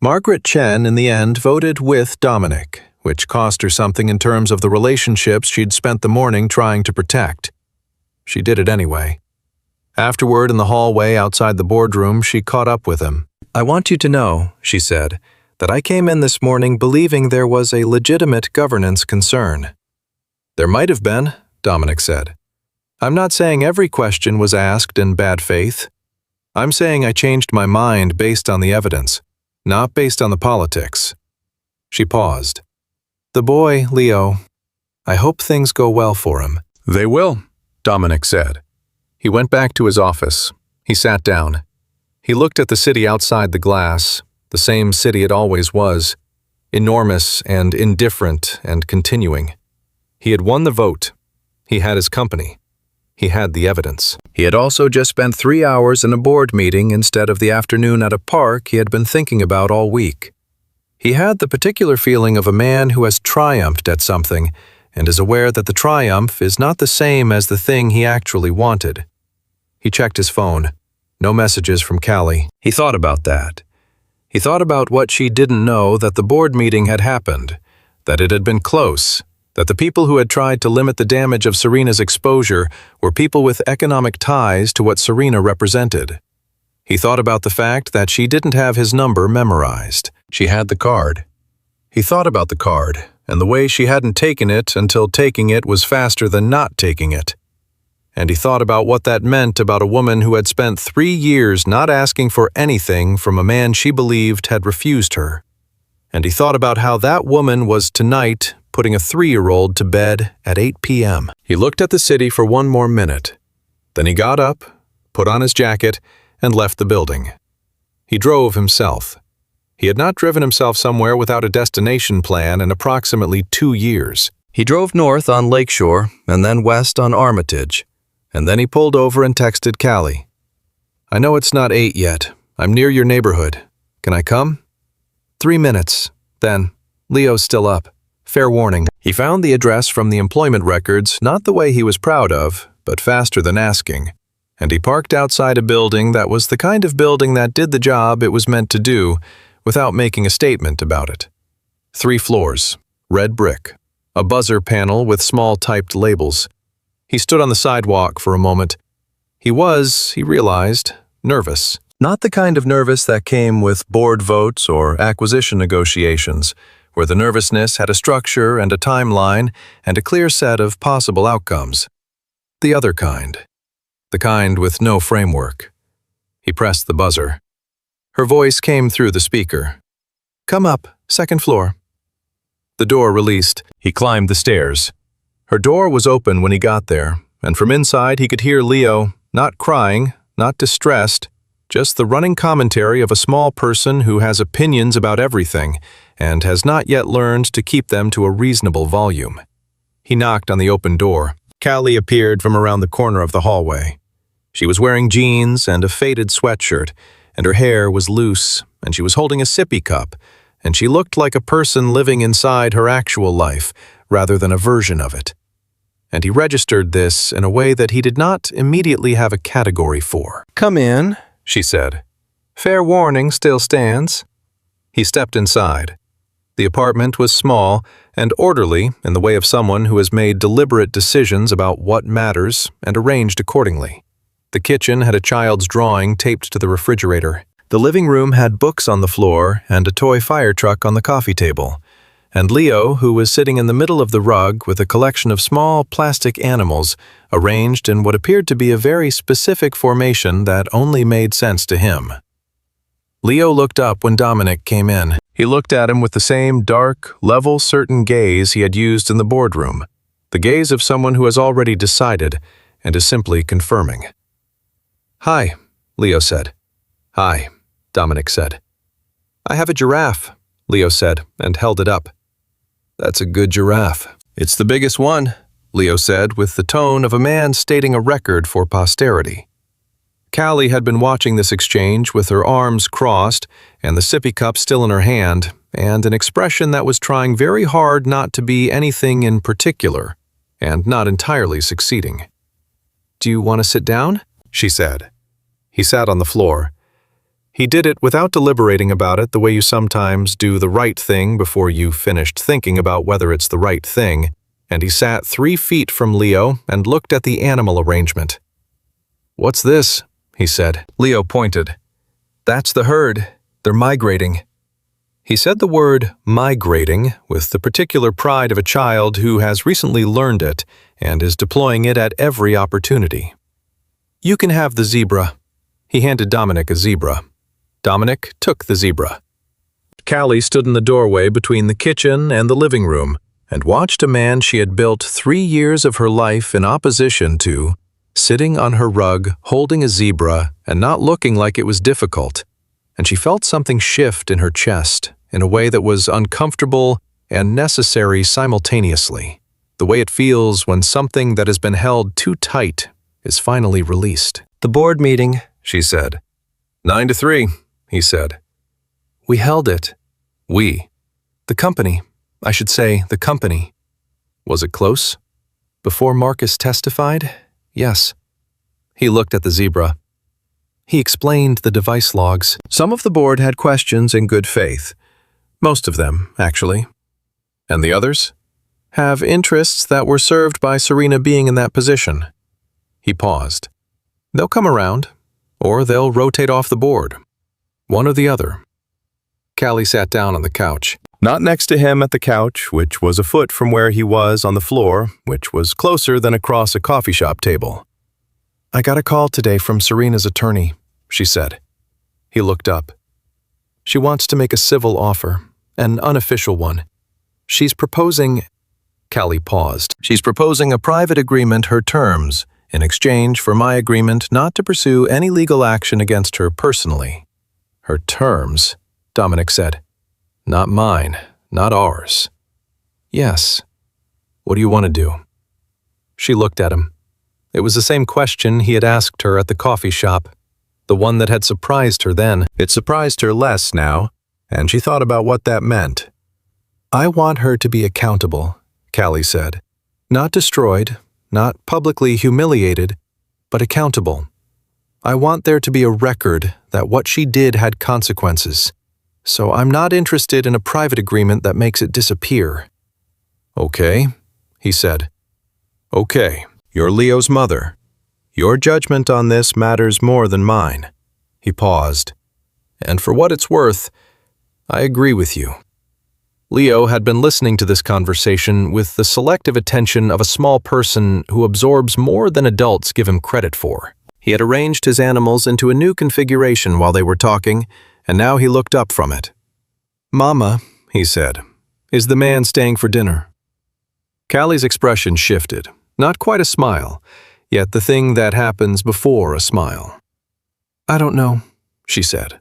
Margaret Chen, in the end, voted with Dominic, which cost her something in terms of the relationships she'd spent the morning trying to protect. She did it anyway. Afterward, in the hallway outside the boardroom, she caught up with him. "I want you to know," she said, "that I came in this morning believing there was a legitimate governance concern." "There might have been," Dominic said. "I'm not saying every question was asked in bad faith. I'm saying I changed my mind based on the evidence, not based on the politics." She paused. "The boy, Leo, I hope things go well for him." "They will," Dominic said. He went back to his office. He sat down. He looked at the city outside the glass, the same city it always was, enormous and indifferent and continuing. He had won the vote. He had his company. He had the evidence. He had also just spent 3 hours in a board meeting instead of the afternoon at a park he had been thinking about all week. He had the particular feeling of a man who has triumphed at something and is aware that the triumph is not the same as the thing he actually wanted. He checked his phone. No messages from Callie. He thought about that. He thought about what she didn't know, that the board meeting had happened, that it had been close, that the people who had tried to limit the damage of Serena's exposure were people with economic ties to what Serena represented. He thought about the fact that she didn't have his number memorized. She had the card. He thought about the card, and the way she hadn't taken it until taking it was faster than not taking it. And he thought about what that meant about a woman who had spent 3 years not asking for anything from a man she believed had refused her. And he thought about how that woman was tonight putting a 3-year-old to bed at 8 p.m. He looked at the city for 1 more minute. Then he got up, put on his jacket, and left the building. He drove himself. He had not driven himself somewhere without a destination plan in approximately 2 years. He drove north on Lakeshore and then west on Armitage. And then he pulled over and texted Callie. "I know it's not 8 yet. I'm near your neighborhood. Can I come?" 3 minutes. Then, "Leo's still up. Fair warning." He found the address from the employment records, not the way he was proud of, but faster than asking. And he parked outside a building that was the kind of building that did the job it was meant to do, without making a statement about it. 3 floors, red brick, a buzzer panel with small typed labels. He stood on the sidewalk for a moment. He realized, nervous. Not the kind of nervous that came with board votes or acquisition negotiations, where the nervousness had a structure and a timeline and a clear set of possible outcomes. The other kind. The kind with no framework. He pressed the buzzer. Her voice came through the speaker. "Come up, 2nd floor." The door released. He climbed the stairs. Her door was open when he got there, and from inside he could hear Leo, not crying, not distressed, just the running commentary of a small person who has opinions about everything and has not yet learned to keep them to a reasonable volume. He knocked on the open door. Callie appeared from around the corner of the hallway. She was wearing jeans and a faded sweatshirt, and her hair was loose, and she was holding a sippy cup, and she looked like a person living inside her actual life, rather than a version of it. And he registered this in a way that he did not immediately have a category for. "Come in," she said. "Fair warning still stands." He stepped inside. The apartment was small and orderly in the way of someone who has made deliberate decisions about what matters and arranged accordingly. The kitchen had a child's drawing taped to the refrigerator. The living room had books on the floor and a toy fire truck on the coffee table. And Leo, who was sitting in the middle of the rug with a collection of small plastic animals arranged in what appeared to be a very specific formation that only made sense to him. Leo looked up when Dominic came in. He looked at him with the same dark, level, certain gaze he had used in the boardroom, the gaze of someone who has already decided and is simply confirming. "Hi," Leo said. "Hi," Dominic said. "I have a giraffe," Leo said and held it up. "That's a good giraffe." "It's the biggest one," Leo said with the tone of a man stating a record for posterity. Callie had been watching this exchange with her arms crossed and the sippy cup still in her hand, and an expression that was trying very hard not to be anything in particular, and not entirely succeeding. "Do you want to sit down?" she said. He sat on the floor. He did it without deliberating about it the way you sometimes do the right thing before you've finished thinking about whether it's the right thing, and he sat 3 feet from Leo and looked at the animal arrangement. "What's this?" he said. Leo pointed. "That's the herd. They're migrating." He said the word migrating with the particular pride of a child who has recently learned it and is deploying it at every opportunity. "You can have the zebra." He handed Dominic a zebra. Dominic took the zebra. Callie stood in the doorway between the kitchen and the living room and watched a man she had built 3 years of her life in opposition to, sitting on her rug, holding a zebra and not looking like it was difficult, and she felt something shift in her chest in a way that was uncomfortable and necessary simultaneously, the way it feels when something that has been held too tight is finally released. "The board meeting," she said. 9 to 3, he said. "We held it." "We." "The company. I should say, the company." "Was it close?" "Before Marcus testified? Yes." He looked at the zebra. He explained the device logs. Some of the board had questions in good faith. Most of them, actually. "And the others?" "Have interests that were served by Serena being in that position." He paused. "They'll come around, or they'll rotate off the board. One or the other." Callie sat down on the couch. Not next to him at the couch, which was a foot from where he was on the floor, which was closer than across a coffee shop table. "I got a call today from Serena's attorney," she said. He looked up. "She wants to make a civil offer, an unofficial one. She's proposing—" Callie paused. "She's proposing a private agreement, her terms, in exchange for my agreement not to pursue any legal action against her personally." "Her terms," Dominic said. "Not mine, not ours." "Yes." "What do you want to do?" She looked at him. It was the same question he had asked her at the coffee shop, the one that had surprised her then. It surprised her less now, and she thought about what that meant. "I want her to be accountable," Callie said. "Not destroyed, not publicly humiliated, but accountable. I want there to be a record that what she did had consequences. So I'm not interested in a private agreement that makes it disappear." "Okay," he said. "Okay, you're Leo's mother. Your judgment on this matters more than mine." He paused. "And for what it's worth, I agree with you." Leo had been listening to this conversation with the selective attention of a small person who absorbs more than adults give him credit for. He had arranged his animals into a new configuration while they were talking, and now he looked up from it. "Mama," he said, "is the man staying for dinner?" Callie's expression shifted. Not quite a smile, yet the thing that happens before a smile. "I don't know," she said.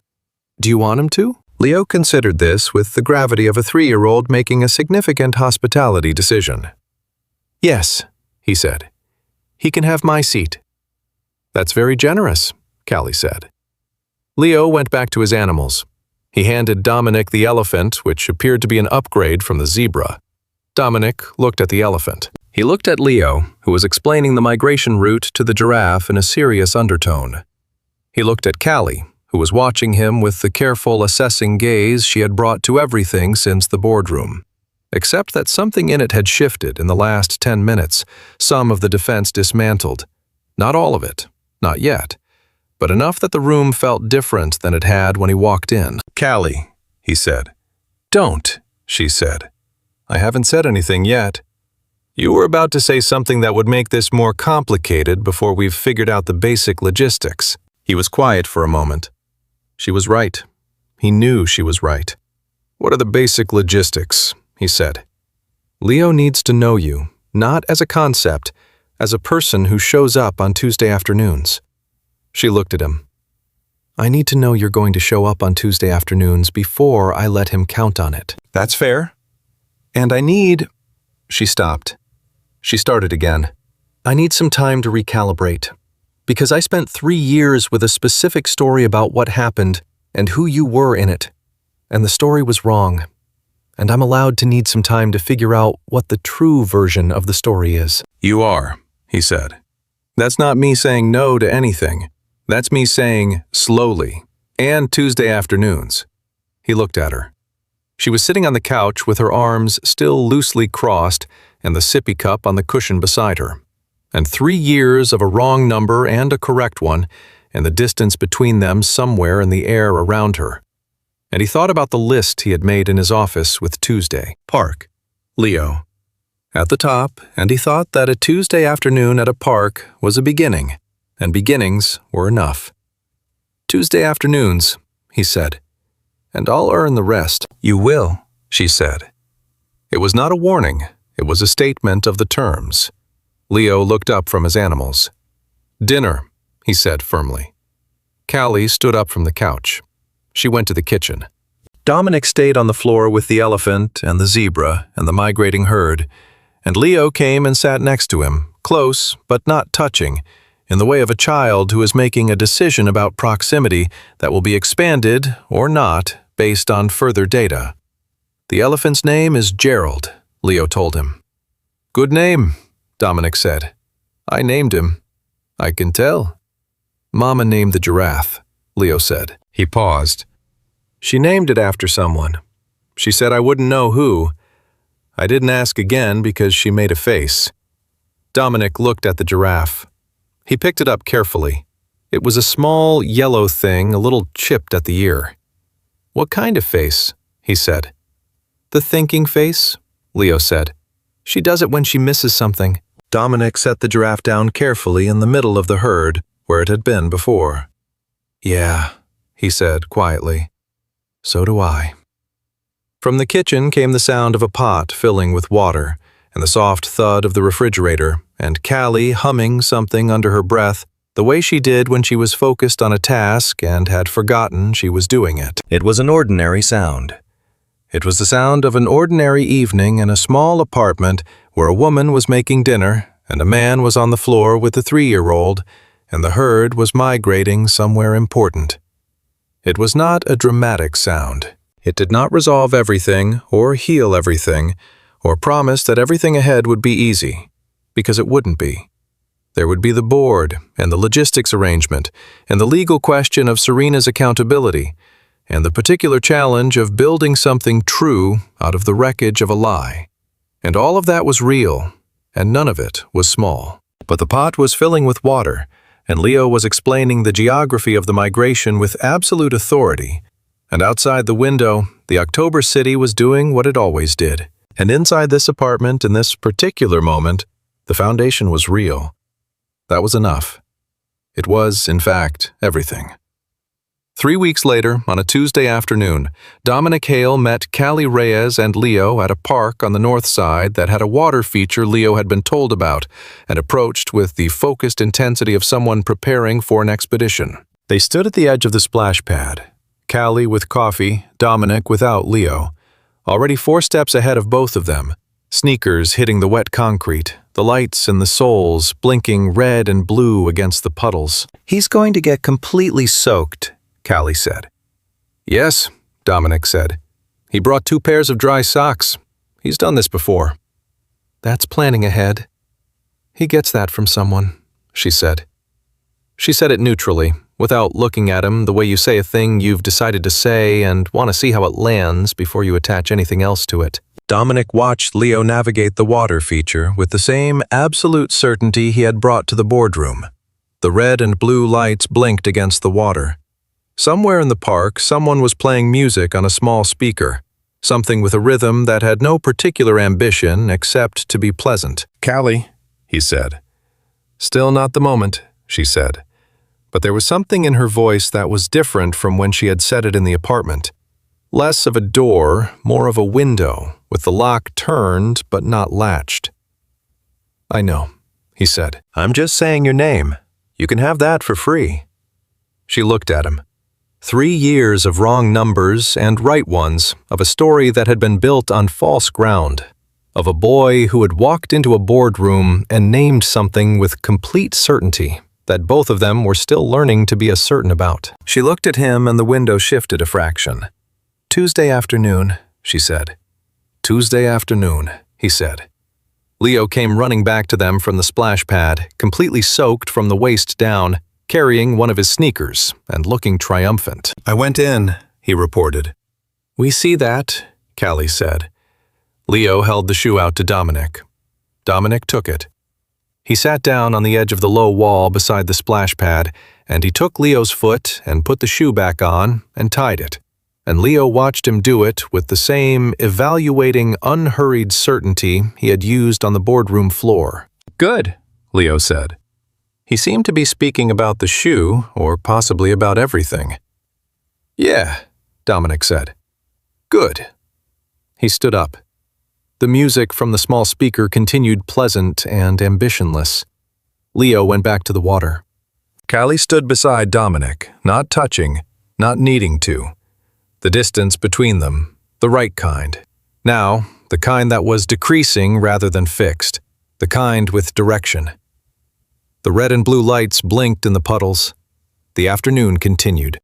"Do you want him to?" Leo considered this with the gravity of a 3-year-old making a significant hospitality decision. "Yes," he said. "He can have my seat." "That's very generous," Callie said. Leo went back to his animals. He handed Dominic the elephant, which appeared to be an upgrade from the zebra. Dominic looked at the elephant. He looked at Leo, who was explaining the migration route to the giraffe in a serious undertone. He looked at Callie, who was watching him with the careful, assessing gaze she had brought to everything since the boardroom. Except that something in it had shifted in the last 10 minutes, some of the defense dismantled. Not all of it, not yet, but enough that the room felt different than it had when he walked in. "Callie," he said. "Don't," she said. "I haven't said anything yet. You were about to say something that would make this more complicated before we've figured out the basic logistics." He was quiet for a moment. She was right. He knew she was right. "What are the basic logistics?" he said. "Leo needs to know you, not as a concept, as a person who shows up on Tuesday afternoons." She looked at him. "I need to know you're going to show up on Tuesday afternoons before I let him count on it." "That's fair. And I need—" She stopped. She started again. "I need some time to recalibrate. Because I spent 3 years with a specific story about what happened and who you were in it. And the story was wrong. And I'm allowed to need some time to figure out what the true version of the story is." "You are," he said. "That's not me saying no to anything. That's me saying slowly, and Tuesday afternoons." He looked at her. She was sitting on the couch with her arms still loosely crossed and the sippy cup on the cushion beside her. And 3 years of a wrong number and a correct one, and the distance between them somewhere in the air around her. And he thought about the list he had made in his office with Tuesday. Park. Leo. At the top, and he thought that a Tuesday afternoon at a park was a beginning, and beginnings were enough. "Tuesday afternoons," he said, "and I'll earn the rest." "You will," she said. It was not a warning, it was a statement of the terms. Leo looked up from his animals. "Dinner," he said firmly. Callie stood up from the couch. She went to the kitchen. Dominic stayed on the floor with the elephant and the zebra and the migrating herd, and Leo came and sat next to him, close but not touching, in the way of a child who is making a decision about proximity that will be expanded or not based on further data. "The elephant's name is Gerald," Leo told him. "Good name," Dominic said. "I named him. I can tell." "Mama named the giraffe," Leo said. He paused. "She named it after someone. She said I wouldn't know who. I didn't ask again because she made a face." Dominic looked at the giraffe. He picked it up carefully. It was a small, yellow thing, a little chipped at the ear. "What kind of face?" he said. "The thinking face," Leo said. "She does it when she misses something." Dominic set the giraffe down carefully in the middle of the herd, where it had been before. "Yeah," he said quietly. "So do I." From the kitchen came the sound of a pot filling with water, and the soft thud of the refrigerator, and Callie humming something under her breath, the way she did when she was focused on a task and had forgotten she was doing it. It was an ordinary sound. It was the sound of an ordinary evening in a small apartment where a woman was making dinner, and a man was on the floor with a 3-year-old, and the herd was migrating somewhere important. It was not a dramatic sound. It did not resolve everything or heal everything or promise that everything ahead would be easy, because it wouldn't be. There would be the board and the logistics arrangement and the legal question of Serena's accountability and the particular challenge of building something true out of the wreckage of a lie. And all of that was real, and none of it was small. But the pot was filling with water, and Leo was explaining the geography of the migration with absolute authority. And outside the window, the October city was doing what it always did. And inside this apartment, in this particular moment, the foundation was real. That was enough. It was, in fact, everything. 3 weeks later, on a Tuesday afternoon, Dominic Hale met Callie Reyes and Leo at a park on the north side that had a water feature Leo had been told about and approached with the focused intensity of someone preparing for an expedition. They stood at the edge of the splash pad, Callie with coffee, Dominic without Leo, already 4 steps ahead of both of them, sneakers hitting the wet concrete, the lights and the soles blinking red and blue against the puddles. "He's going to get completely soaked," Callie said. "Yes," Dominic said. "He brought 2 pairs of dry socks. He's done this before." "That's planning ahead." "He gets that from someone," she said. She said it neutrally, without looking at him the way you say a thing you've decided to say and want to see how it lands before you attach anything else to it. Dominic watched Leo navigate the water feature with the same absolute certainty he had brought to the boardroom. The red and blue lights blinked against the water. Somewhere in the park, someone was playing music on a small speaker, something with a rhythm that had no particular ambition except to be pleasant. "Callie," he said. "Still not the moment," she said. But there was something in her voice that was different from when she had said it in the apartment. Less of a door, more of a window, with the lock turned but not latched. "I know," he said. "I'm just saying your name. You can have that for free." She looked at him. 3 years of wrong numbers and right ones, of a story that had been built on false ground, of a boy who had walked into a boardroom and named something with complete certainty that both of them were still learning to be as certain about. She looked at him and the window shifted a fraction. "Tuesday afternoon," she said. "Tuesday afternoon," he said. Leo came running back to them from the splash pad, completely soaked from the waist down, carrying one of his sneakers and looking triumphant. "I went in," he reported. "We see that," Callie said. Leo held the shoe out to Dominic. Dominic took it. He sat down on the edge of the low wall beside the splash pad, and he took Leo's foot and put the shoe back on and tied it. And Leo watched him do it with the same evaluating, unhurried certainty he had used on the boardroom floor. "Good," Leo said. He seemed to be speaking about the shoe, or possibly about everything. "Yeah," Dominic said. "Good." He stood up. The music from the small speaker continued pleasant and ambitionless. Leo went back to the water. Callie stood beside Dominic, not touching, not needing to. The distance between them, the right kind. Now, the kind that was decreasing rather than fixed, the kind with direction. The red and blue lights blinked in the puddles. The afternoon continued.